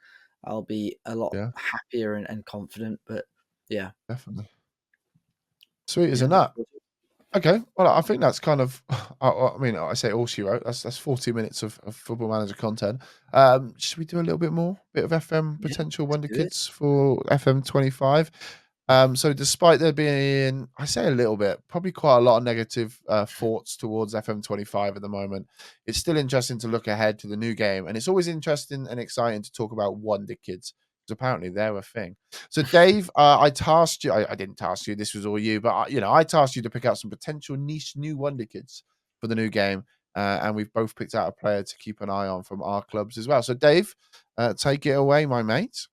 I'll be a lot
yeah,
happier and confident. But yeah,
definitely. Sweet as a
yeah,
nut. Okay, well, I think that's kind of. I mean, I say all she wrote. That's 40 minutes of Football Manager content. Should we do a little bit more? Bit of FM
yeah,
potential
let's do it.
Wonderkids for FM25. So despite there being, I say a little bit, probably quite a lot of negative thoughts towards FM25 at the moment, it's still interesting to look ahead to the new game, and it's always interesting and exciting to talk about Wonder Kids because apparently they're a thing. So Dave, I tasked you. I didn't task you. This was all you, but I tasked you to pick out some potential niche new Wonder Kids for the new game, and we've both picked out a player to keep an eye on from our clubs as well. So Dave, take it away, my mate.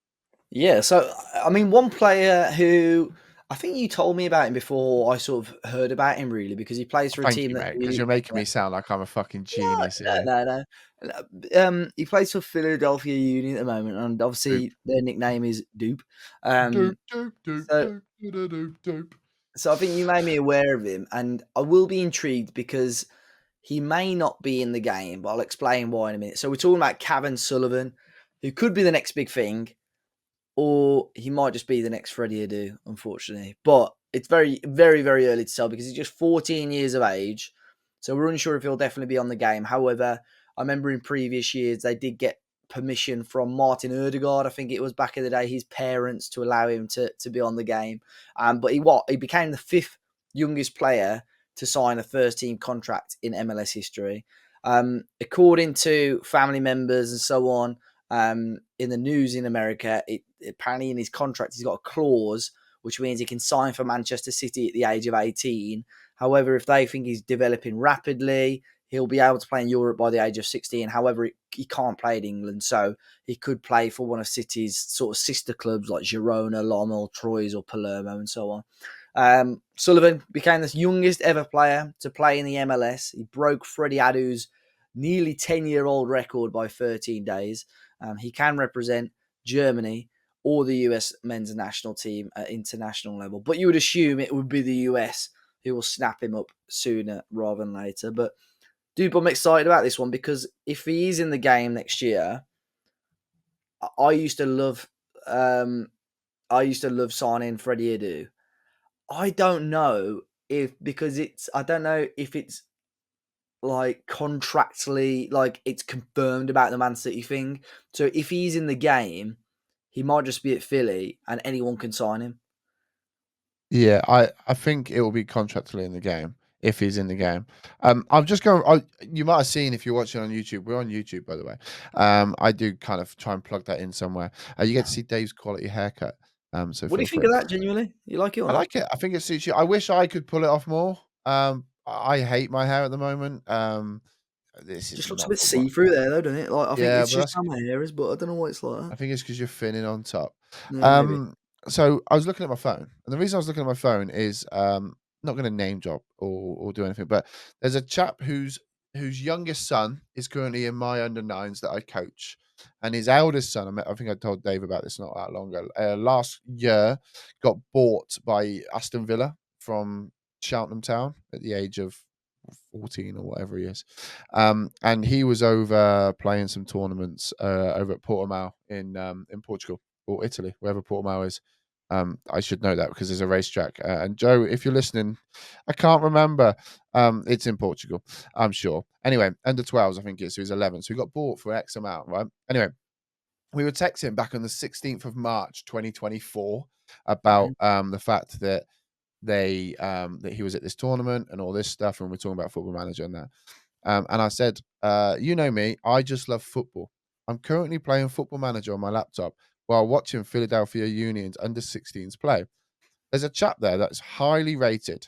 Yeah, so I mean, one player who I think you told me about him before I sort of heard about him really because he plays for a
Thank
team
you,
that
mate, because
you.
you're making me sound like I'm a fucking
No,
genius here.
no, no, no. He plays for Philadelphia Union at the moment, and
Doop.
obviously their nickname is Doop.
Doop,
Um,
doop, doop,
so,
doop, doop, doop, doop.
so I think you made me aware of him, and I will be intrigued because he may not be in the game, but I'll explain why in a minute. So we're talking about Cavan Sullivan, who could be the next big thing, or he might just be the next Freddie Adu, unfortunately. But it's very, very, very early to tell because he's just 14 years of age. So we're unsure if he'll definitely be on the game. However, I remember in previous years they did get permission from Martin Erdegaard, I think it was back in the day, his parents to allow him to be on the game. But he became the fifth youngest player to sign a first team contract in MLS history. According to family members and so on, in the news in America, apparently in his contract he's got a clause which means he can sign for Manchester City at the age of 18. However, if they think he's developing rapidly, he'll be able to play in Europe by the age of 16. However, he can't play in England, so he could play for one of City's sort of sister clubs like Girona, Lommel, Troyes, or Palermo, and so on. Sullivan became the youngest ever player to play in the MLS. He broke Freddie Adu's nearly 10-year-old record by 13 days. He can represent Germany or the US men's national team at international level. But you would assume it would be the US who will snap him up sooner rather than later. But dude, I'm excited about this one because if he is in the game next year, I used to love signing Freddie Adu. I don't know I don't know if it's like contractually, like it's confirmed about the Man City thing. So if he's in the game, he might just be at Philly and anyone can sign him.
Yeah, I think it will be contractually in the game if he's in the game. I'm just going. You might have seen if you're watching on YouTube. We're on YouTube, by the way. I do kind of try and plug that in somewhere. You get to see Dave's quality haircut. So
What do
feel
you think
free.
of that? Genuinely, you like it or
I
not?
like it. I think it suits you. I wish I could pull it off more. I hate my hair at the moment. This is
Just looks a
not
bit
for what.
see through there, though, doesn't it? Like I think
Yeah,
it's
but
just
that's
how my hair is, but I don't know what it's like.
I think it's because you're thinning on top.
Yeah, maybe.
Um, so I was looking at my phone, and the reason I was looking at my phone is not going to name drop or do anything, but there's a chap whose youngest son is currently in my under nines that I coach, and his eldest son. I think I told Dave about this not that long ago. Last year, got bought by Aston Villa from Cheltenham Town at the age of 14 or whatever he is. And he was over playing some tournaments over at Portimao in Portugal or Italy, wherever Portimao is. I should know that because there's a racetrack. And Joe, if you're listening, I can't remember. It's in Portugal, I'm sure. Anyway, under 12s, I think it's. So he's 11. So he got bought for X amount, right? Anyway, we were texting back on the 16th of March, 2024, about
Mhm.
the fact that that he was at this tournament and all this stuff, and we're talking about Football Manager and that. And I said, you know me, I just love football. I'm currently playing Football Manager on my laptop while watching Philadelphia Union's under 16s play. There's a chap there that's highly rated.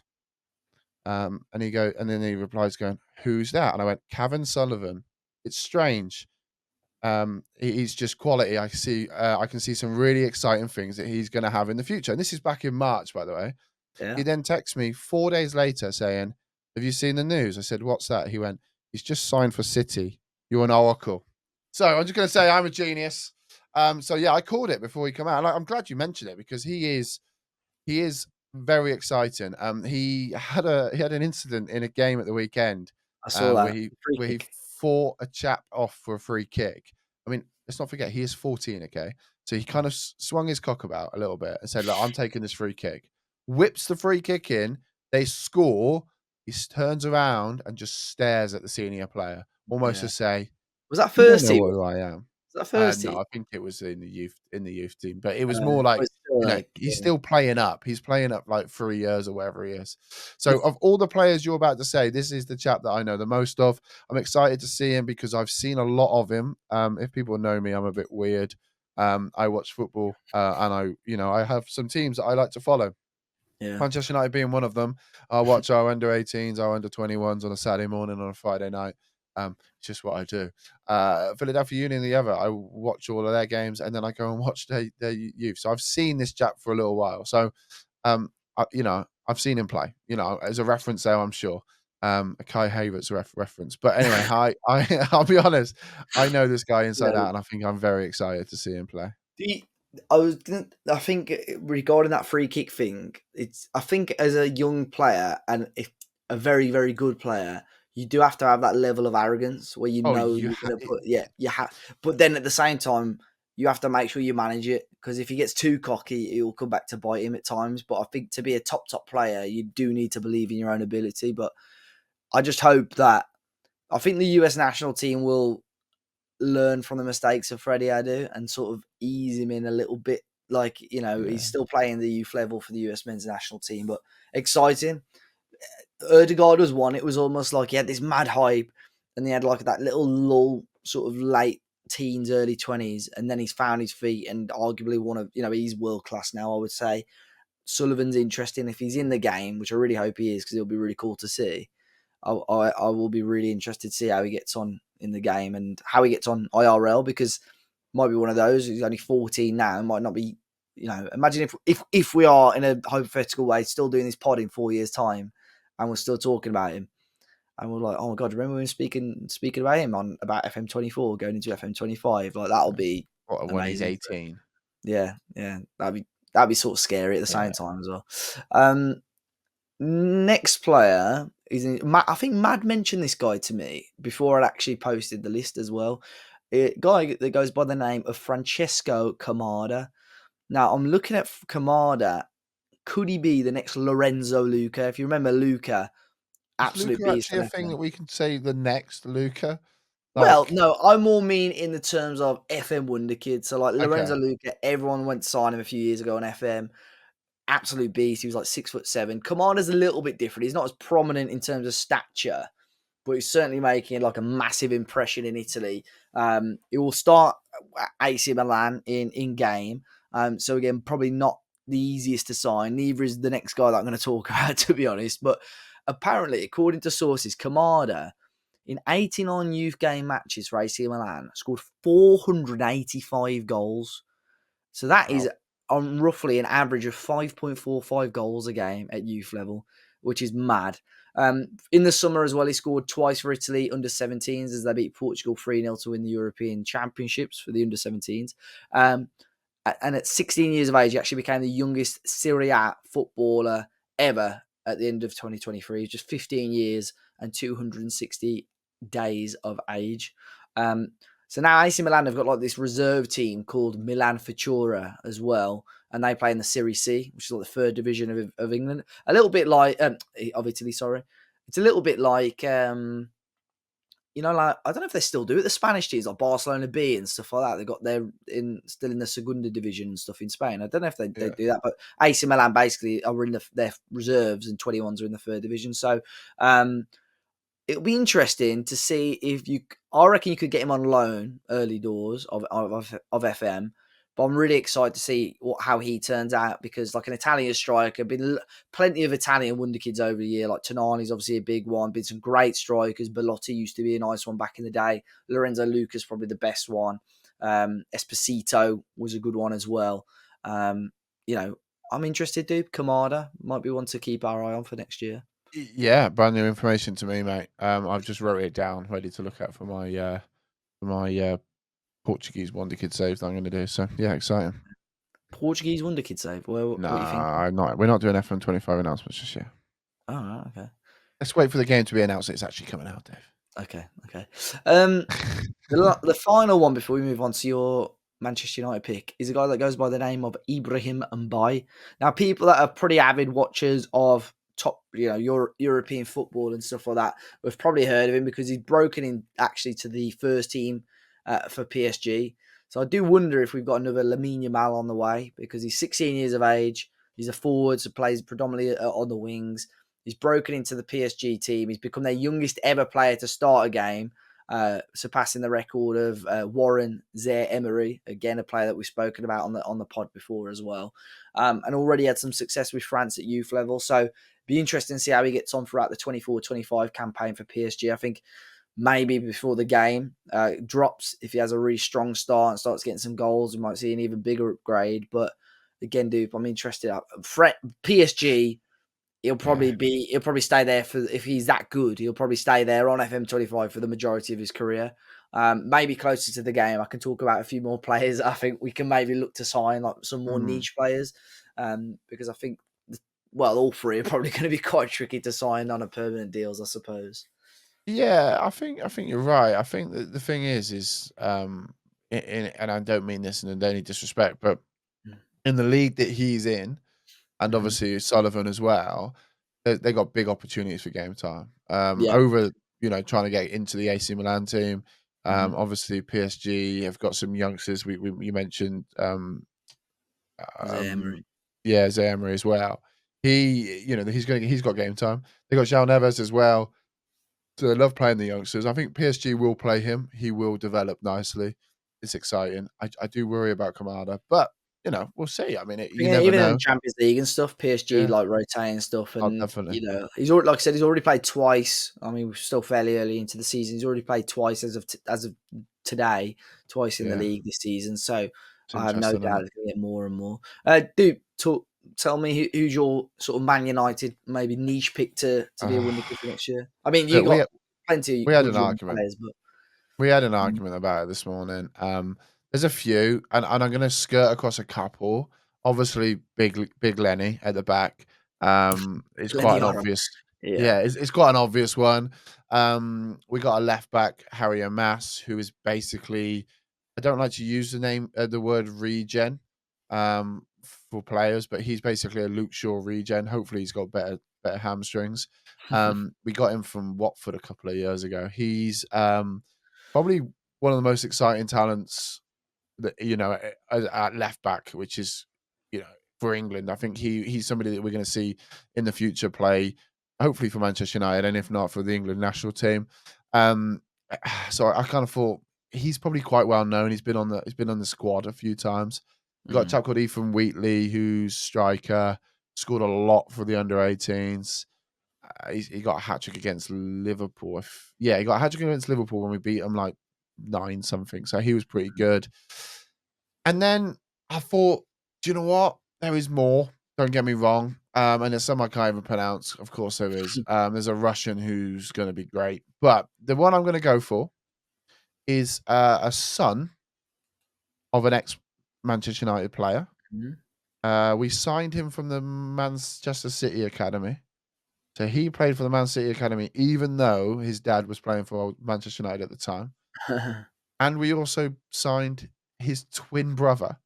And then he replies going, "Who's that?" And I went, "Cavan Sullivan." It's strange. He's just quality. I can see some really exciting things that he's going to have in the future. And this is back in March, by the way.
Yeah.
He then texts me 4 days later saying, "Have you seen the news?" I said, "What's that?" He went, "He's just signed for City. You're an oracle." So I'm just going to say I'm a genius. So yeah, I called it before he come out. I'm glad you mentioned it because he is very exciting. He had an incident in a game at the weekend,
I saw
where
that
he
free
where he
kick.
fought a chap off for a free kick. I mean, let's not forget he is 14. Okay, so he kind of swung his cock about a little bit and said, "Look, I'm taking this free kick." Whips the free kick in. They score. He turns around and just stares at the senior player, almost to
Yeah.
say,
Was that
"You don't
first
know
team?
who I am."
Was that first
No,
team?
I think it was in the youth team, but it was more like
Was still like,
he's still playing up. He's playing up like 3 years or whatever he is. So of all the players you're about to say, this is the chap that I know the most of. I'm excited to see him because I've seen a lot of him. If people know me, I'm a bit weird. I watch football, and I have some teams that I like to follow.
yeah,
Manchester United being one of them. I watch our under 18s, our under 21s on a Saturday morning, on a Friday night. It's just what I do. Philadelphia Union, the other, I watch all of their games and then I go and watch their youth. So I've seen this chap for a little while. So, I've seen him play. As a reference there, I'm sure. A Kai Havertz reference. But anyway, I'll be honest. I know this guy inside
yeah.
out, and I think I'm very excited to see him play.
I think regarding that free kick thing, I think as a young player and if a very very good player, you do have to have that level of arrogance where
Oh,
you're going to put you have, but then at the same time you have to make sure you manage it because if he gets too cocky, it will come back to bite him at times. But I think to be a top player, you do need to believe in your own ability. But I just hope that I think the US national team will learn from the mistakes of Freddie Adu and sort of ease him in a little bit. Like,
yeah.
he's still playing the youth level for the US men's national team, but exciting. Erdegaard was one. It was almost like he had this mad hype and he had like that little lull, sort of late teens, early 20s, and then he's found his feet and arguably one of, he's world class now, I would say. Sullivan's interesting if he's in the game, which I really hope he is because it'll be really cool to see. I will be really interested to see how he gets on in the game and how he gets on IRL because might be one of those. He's only 14 now. Might not be. Imagine if we are in a hypothetical way still doing this pod in 4 years' time, and we're still talking about him, and we're like, oh my god, remember when we were speaking about him about FM24 going into FM25? Like that'll be
When he's
amazing.
18.
Yeah, that'd be sort of scary at the
Yeah.
same time as well. Next player is I think Mad mentioned this guy to me before I actually posted the list as well. A guy that goes by the name of Francesco Kamada. Now I'm looking at Kamada. Could he be the next Lorenzo Luca? If you remember Luca,
Is
absolute
Luca
beast
actually
on
a thing
FM.
that we can say the next Luca?
Well,
Like,
no, I more mean in the terms of FM Wonderkids. So like Lorenzo
okay.
Luca, everyone went to sign him a few years ago on FM. Absolute beast. He was like 6'7". Kamada's a little bit different. He's not as prominent in terms of stature, but he's certainly making like a massive impression in Italy. He will start at AC Milan in game. So again, probably not the easiest to sign. Neither is the next guy that I'm going to talk about, to be honest. But apparently, according to sources, Kamada in 89 youth game matches for AC Milan scored 485 goals. So that is
Wow.
on roughly an average of 5.45 goals a game at youth level, which is mad. In the summer as well, he scored twice for Italy under 17s as they beat Portugal 3-0 to win the European Championships for the under 17s. And at 16 years of age, he actually became the youngest Serie A footballer ever at the end of 2023. Just 15 years and 260 days of age. So now AC Milan have got like this reserve team called Milan Futura as well, and they play in the Serie C, which is like the third division of England. A little bit like of Italy, sorry. It's a little bit like like I don't know if they still do it. The Spanish teams like Barcelona B and stuff like that. They got still in the Segunda division and stuff in Spain. I don't know if they
Yeah.
do that, but AC Milan basically are in their reserves and 21s are in the third division. So it'll be interesting to see if I reckon you could get him on loan early doors of FM. But I'm really excited to see how he turns out because, like an Italian striker, been plenty of Italian wonderkids over the year. Like Tonali's obviously a big one. Been some great strikers. Belotti used to be a nice one back in the day. Lorenzo Luca's probably the best one. Esposito was a good one as well. I'm interested, dude. Kamada might be one to keep our eye on for next year.
Yeah, brand new information to me, mate. I've just wrote it down, ready to look at for my Portuguese Wonderkid saves that I'm going to do. So yeah, exciting.
Portuguese wonderkid save. Well, what are you thinking?
Nah, I'm not. We're not doing FM25 announcements just yet.
Oh, right, okay.
Let's wait for the game to be announced. It's actually coming out, Dave.
Okay. The final one before we move on to your Manchester United pick is a guy that goes by the name of Ibrahim Mbaye. Now, people that are pretty avid watchers of top, European football and stuff like that have probably heard of him because he's broken in actually to the first team for PSG. So I do wonder if we've got another Lamine Yamal on the way, because he's 16 years of age. He's a forward, so plays predominantly on the wings. He's broken into the PSG team. He's become their youngest ever player to start a game, surpassing the record of Warren Zaire-Emery, again a player that we've spoken about on the pod before as well, and already had some success with France at youth level. So be interesting to see how he gets on throughout the 24-25 campaign for PSG. I think maybe before the game drops, if he has a really strong start and starts getting some goals, we might see an even bigger upgrade. But again, Dupe, I'm interested. PSG, he'll
Yeah.
probably stay there for, if he's that good, he'll probably stay there on FM25 for the majority of his career. Maybe closer to the game, I can talk about a few more players. I think we can maybe look to sign like some more
Mm.
niche players, because I think, well, all three are probably going to be quite tricky to sign on a permanent deals, I suppose.
Yeah, I think you're right. I think that the thing is and I don't mean this in any disrespect, but in the league that he's in, and
Mm-hmm.
obviously Sullivan as well, they got big opportunities for game time.
Yeah.
Over trying to get into the AC Milan team.
Mm-hmm.
Obviously PSG have got some youngsters. We you mentioned
Zaire-Emery.
yeah, Zaire as well. He's got game time. They got João Neves as well. So they love playing the youngsters. I think PSG will play him. He will develop nicely. It's exciting. I do worry about Kamada, but we'll see. I mean, you never
Even in the
know.
Champions League and stuff, PSG
Yeah,
like rotating stuff,
oh,
and
definitely.
he's already, like I said, he's already played twice. I mean, we're still fairly early into the season. He's already played twice as of today, twice in the
Yeah,
league this season. So
it's
I have no
interesting, isn't
doubt
it?
it's going to get more and more. Dude, tell me who's your sort of Man United maybe niche pick to be a
Uh,
Wonderkid for next year. I mean, you
look,
got plenty
we
of
had
good
an
young
argument.
players, but
We had an
mm,
argument about it this morning. There's a few, and I'm going to skirt across a couple. Obviously, big Lenny at the back. It's quite
Lenny
an
Oro.
obvious.
Yeah.
Yeah, it's quite an obvious one. We got a left back, Harry Mass, who is basically. I don't like to use the word regen, for players, but he's basically a Luke Shaw regen. Hopefully, he's got better hamstrings. We got him from Watford a couple of years ago. He's probably one of the most exciting talents that at left back, which is you know for England. I think he's somebody that we're going to see in the future play, hopefully for Manchester United, and if not for the England national team. Um, so I kind of thought he's probably quite well known. He's been on the squad a few times. We got a
Mm.
chap called Ethan Wheatley, who's striker, scored a lot for the under-18s. He got a hat trick against Liverpool. Yeah, he got a hat trick against Liverpool when we beat them like 9 something. So he was pretty good. And then I thought, do you know what? There is more. Don't get me wrong. And there's some I can't even pronounce. Of course there is. There's a Russian who's going to be great. But the one I'm going to go for is a son of an ex Manchester United player.
Mhm.
We signed him from the Manchester City Academy. So he played for the Man City Academy, even though his dad was playing for Manchester United at the time. And we also signed his twin brother.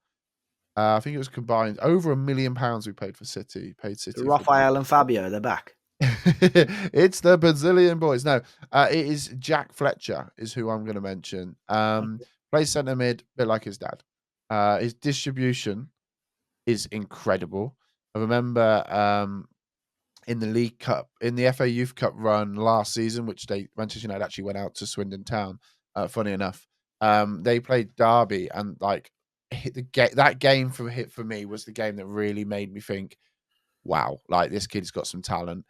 I think it was combined over £1 million we paid for City, paid City for both.
Raphael and Fabio, they're back.
It's the Brazilian boys. No, it is Jack Fletcher, is who I'm going to mention.
Okay.
Plays centre mid, bit like his dad. His distribution is incredible. I remember in the League Cup, in the FA Youth Cup run last season, which Manchester United actually went out to Swindon Town. Funny enough, they played Derby, and like that game for me was the game that really made me think, wow, like this kid's got some talent.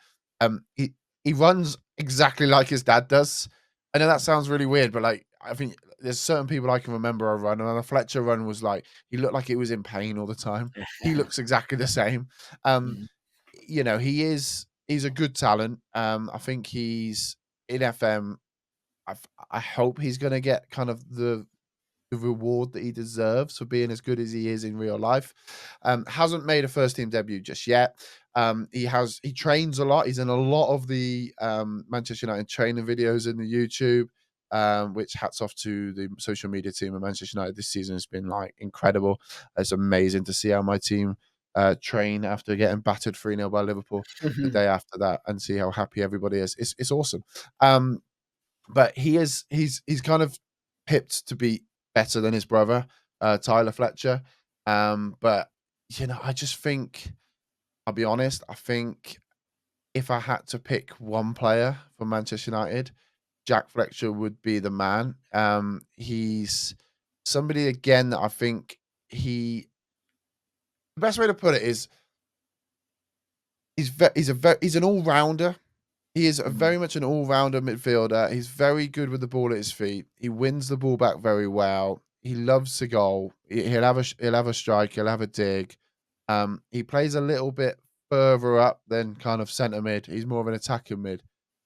He runs exactly like his dad does. I know that sounds really weird, but like I think there's certain people I can remember a run, and the Fletcher run was like he looked like he was in pain all the time. He looks exactly the same. Um,
Mm.
he's a good talent. I think he's in FM. I hope he's going to get kind of the reward that he deserves for being as good as he is in real life. Hasn't made a first team debut just yet. He trains a lot. He's in a lot of the Manchester United training videos in the YouTube. Which hats off to the social media team of Manchester United this season has been like incredible. It's amazing to see how my team train after getting battered 3-0 by Liverpool the day after that and see how happy everybody is. It's awesome. But he's kind of pipped to be better than his brother. Tyler Fletcher. But I just think, I'll be honest, I think if I had to pick one player for Manchester United, Jack Fletcher would be the man. He's somebody again that I think he. The best way to put it is he's an all rounder. He is
Mm.
very much an all-rounder midfielder. He's very good with the ball at his feet. He wins the ball back very well. He loves to goal. He'll have a strike. He'll have a dig. He plays a little bit further up than kind of centre mid. He's more of an attacking mid,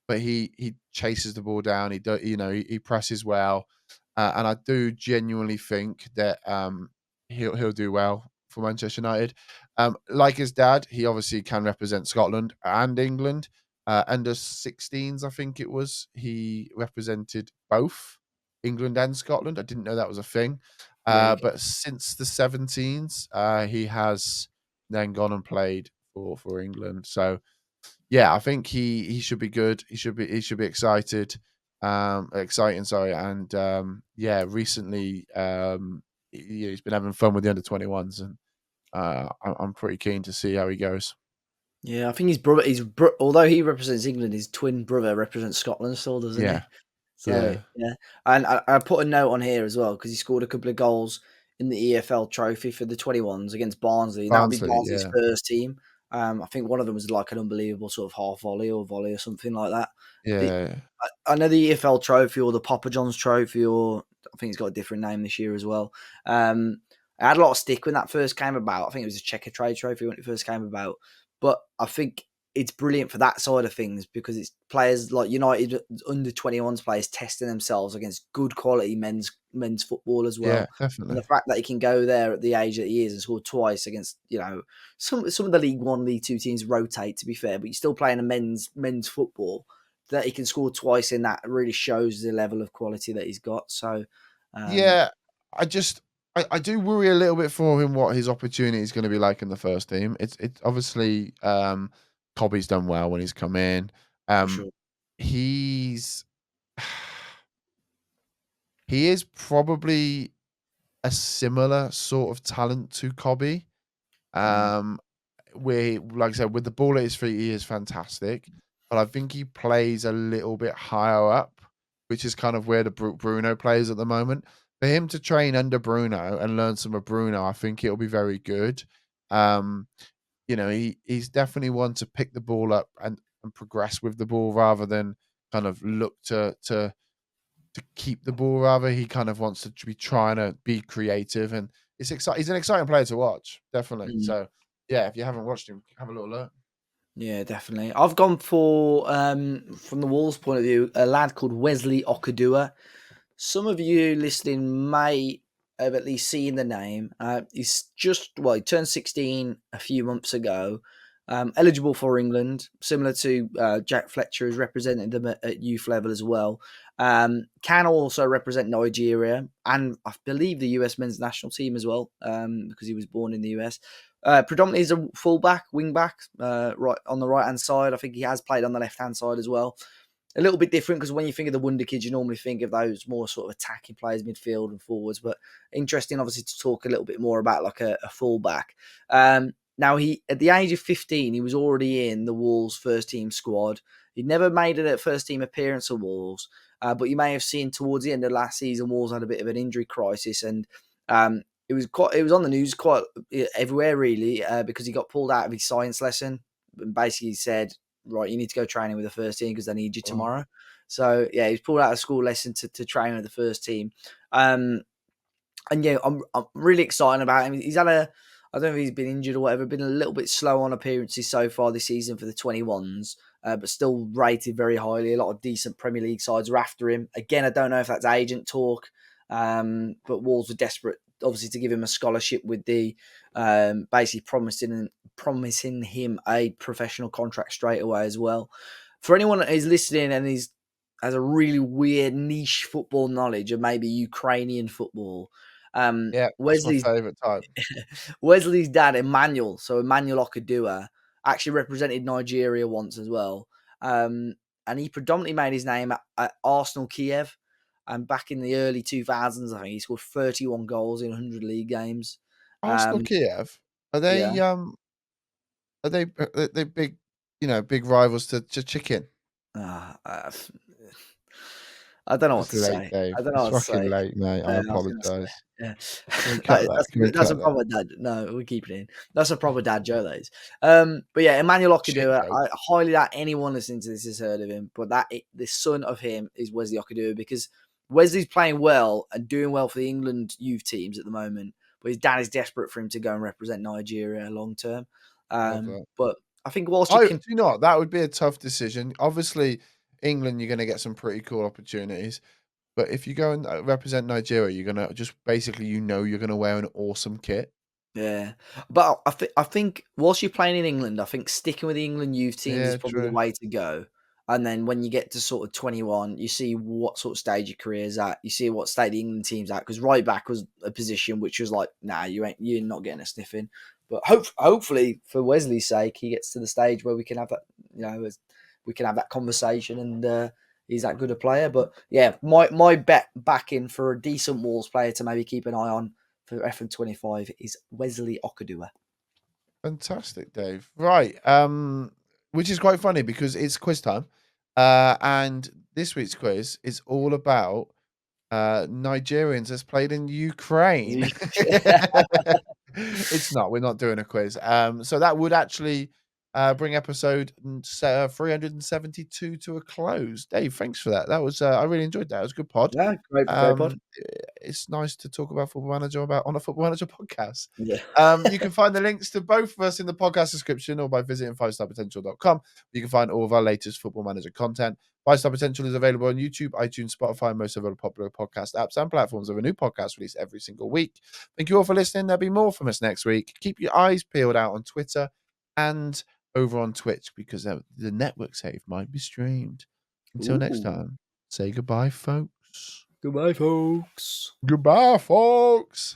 but he chases the ball down. He presses well, and I do genuinely think that he'll do well for Manchester United. Like his dad, he obviously can represent Scotland and England. Under 16s, I think it was. He represented both England and Scotland. I didn't know that was a thing.
There you go.
But since the 17s, he has then gone and played for England. So yeah, I think he should be good. He should be excited. Exciting, sorry. And yeah, recently he's been having fun with the under 21s, and I'm pretty keen to see how he goes.
Yeah, I think although he represents England, his twin brother represents Scotland still, doesn't he?
Yeah,
So
yeah.
yeah, and I put a note on here as well because he scored a couple of goals in the EFL Trophy for the 21s against Barnsley, and that'll be
Barnsley,
Barnsley's
yeah.
first team. I think one of them was like an unbelievable sort of half volley or something like that. The
Yeah,
I know the EFL Trophy or the Papa John's Trophy, or I think it's got a different name this year as well. I had a lot of stick when that first came about. I think it was a Checker Trade Trophy when it first came about, but I think it's brilliant for that side of things because it's players like United under 21s players testing themselves against good quality men's football as
yeah,
well. And the
definitely.
fact that he can go there at the age that he is and score twice against, some of the League One, League Two teams rotate, to be fair, but you're still playing a men's football. That he can score twice in that really shows the level of quality that he's got. So, um,
Yeah, I just I do worry a little bit for him what his opportunity is gonna be like in the first team. It's obviously, Cobby's done well when he's come in.
for
Um,
sure.
he's he is probably a similar sort of talent to Cobby.
Mm,
Um, where, like I said, with the ball at his feet, he is fantastic, but I think he plays a little bit higher up, which is kind of where the Bruno plays at the moment. For him to train under Bruno and learn some of Bruno, I think it'll be very good. Um, he's definitely one to pick the ball up and progress with the ball rather than kind of look to keep the ball. Rather, he kind of wants to be trying to be creative, and it's exciting. He's an exciting player to watch, definitely.
mm.
So yeah, if you haven't watched him, have a little look.
Yeah, definitely. I've gone for, from the Wolves' point of view, a lad called Wesley Okadua. Some of you listening may have at least seen the name. He turned 16 a few months ago. Eligible for England, similar to Jack Fletcher, has represented them at youth level as well. Can also represent Nigeria and I believe the US men's national team as well, because he was born in the US. Predominantly as a fullback, wing back, right on the right hand side. I think he has played on the left hand side as well. A little bit different because when you think of the Wonderkids, you normally think of those more sort of attacking players, midfield and forwards. But interesting, obviously, to talk a little bit more about like a fullback. Now, he at the age of 15, he was already in the Wolves first team squad. He'd never made it at first team appearance of Wolves, but you may have seen towards the end of last season, Wolves had a bit of an injury crisis, and it was on the news quite everywhere really because he got pulled out of his science lesson and basically said, right, you need to go training with the first team because they need you
Oh,
tomorrow. So yeah, he's pulled out of school lesson to train with the first team. Um, and yeah, I'm really excited about him. He's had I don't know if he's been injured or whatever, been a little bit slow on appearances so far this season for the 21s, but still rated very highly. A lot of decent Premier League sides are after him. Again, I don't know if that's agent talk, but Wolves were desperate, obviously, to give him a scholarship with the basically promising him a professional contract straight away as well. For anyone that is listening and has a really weird niche football knowledge of maybe Ukrainian football,
yeah, that's my
Wesley's
favorite type.
Wesley's dad, Emmanuel Okadua, actually represented Nigeria once as well. And he predominantly made his name at Arsenal Kiev. And back in the early 2000s, I think he scored 31 goals in 100 league games.
Arsenal Kiev, are
Yeah.
they big, big rivals to Chicken?
Ah, I don't know what
It's
to
late,
say.
Dave.
I don't know
It's
what to
fucking
say.
late, mate. I
I was going to say,
apologise.
yeah,
Can we cut that? Can we
that's
cut
a
that?
proper dad. No, we keep it in. That's a proper dad joke, that is. But yeah, Emmanuel
Shit
Okudua.
joke.
I highly doubt anyone listening to this has heard of him, but the son of him is Wesley Okudua, because Wesley's playing well and doing well for the England youth teams at the moment. But his dad is desperate for him to go and represent Nigeria long term.
Love that.
But I think whilst you
Do
can,
you know what? That would be a tough decision. Obviously, England, you're going to get some pretty cool opportunities. But if you go and represent Nigeria, you're going to just basically, you're going to wear an awesome kit.
yeah, but I think whilst you're playing in England, I think sticking with the England youth teams is
Yeah,
probably the
true.
way to go. And then when you get to sort of 21, you see what sort of stage your career's at. You see what state the England team's at. Because right back was a position which was like, nah, you're not getting a sniff in. But hopefully, for Wesley's sake, he gets to the stage where we can have that, we can have that conversation, and he's that good a player. But yeah, my bet back in for a decent Wolves player to maybe keep an eye on for FM25 is Wesley Okudua.
Fantastic, Dave. Right. Which is quite funny because it's quiz time. And this week's quiz is all about Nigerians that's played in Ukraine. It's not. We're not doing a quiz. So that would actually bring episode 372 to a close. Dave, thanks for that. That was I really enjoyed that. It was a good pod.
Yeah, great pod.
It's nice to talk about Football Manager on a Football Manager podcast.
Yeah.
You can find the links to both of us in the podcast description or by visiting 5starpotential.com. You can find all of our latest Football Manager content. 5-Star Potential is available on YouTube, iTunes, Spotify, and most of other popular podcast apps and platforms with a new podcast released every single week. Thank you all for listening. There'll be more from us next week. Keep your eyes peeled out on Twitter and over on Twitch because the network save might be streamed. Until next time, say goodbye, folks.
Goodbye, folks.
Goodbye, folks.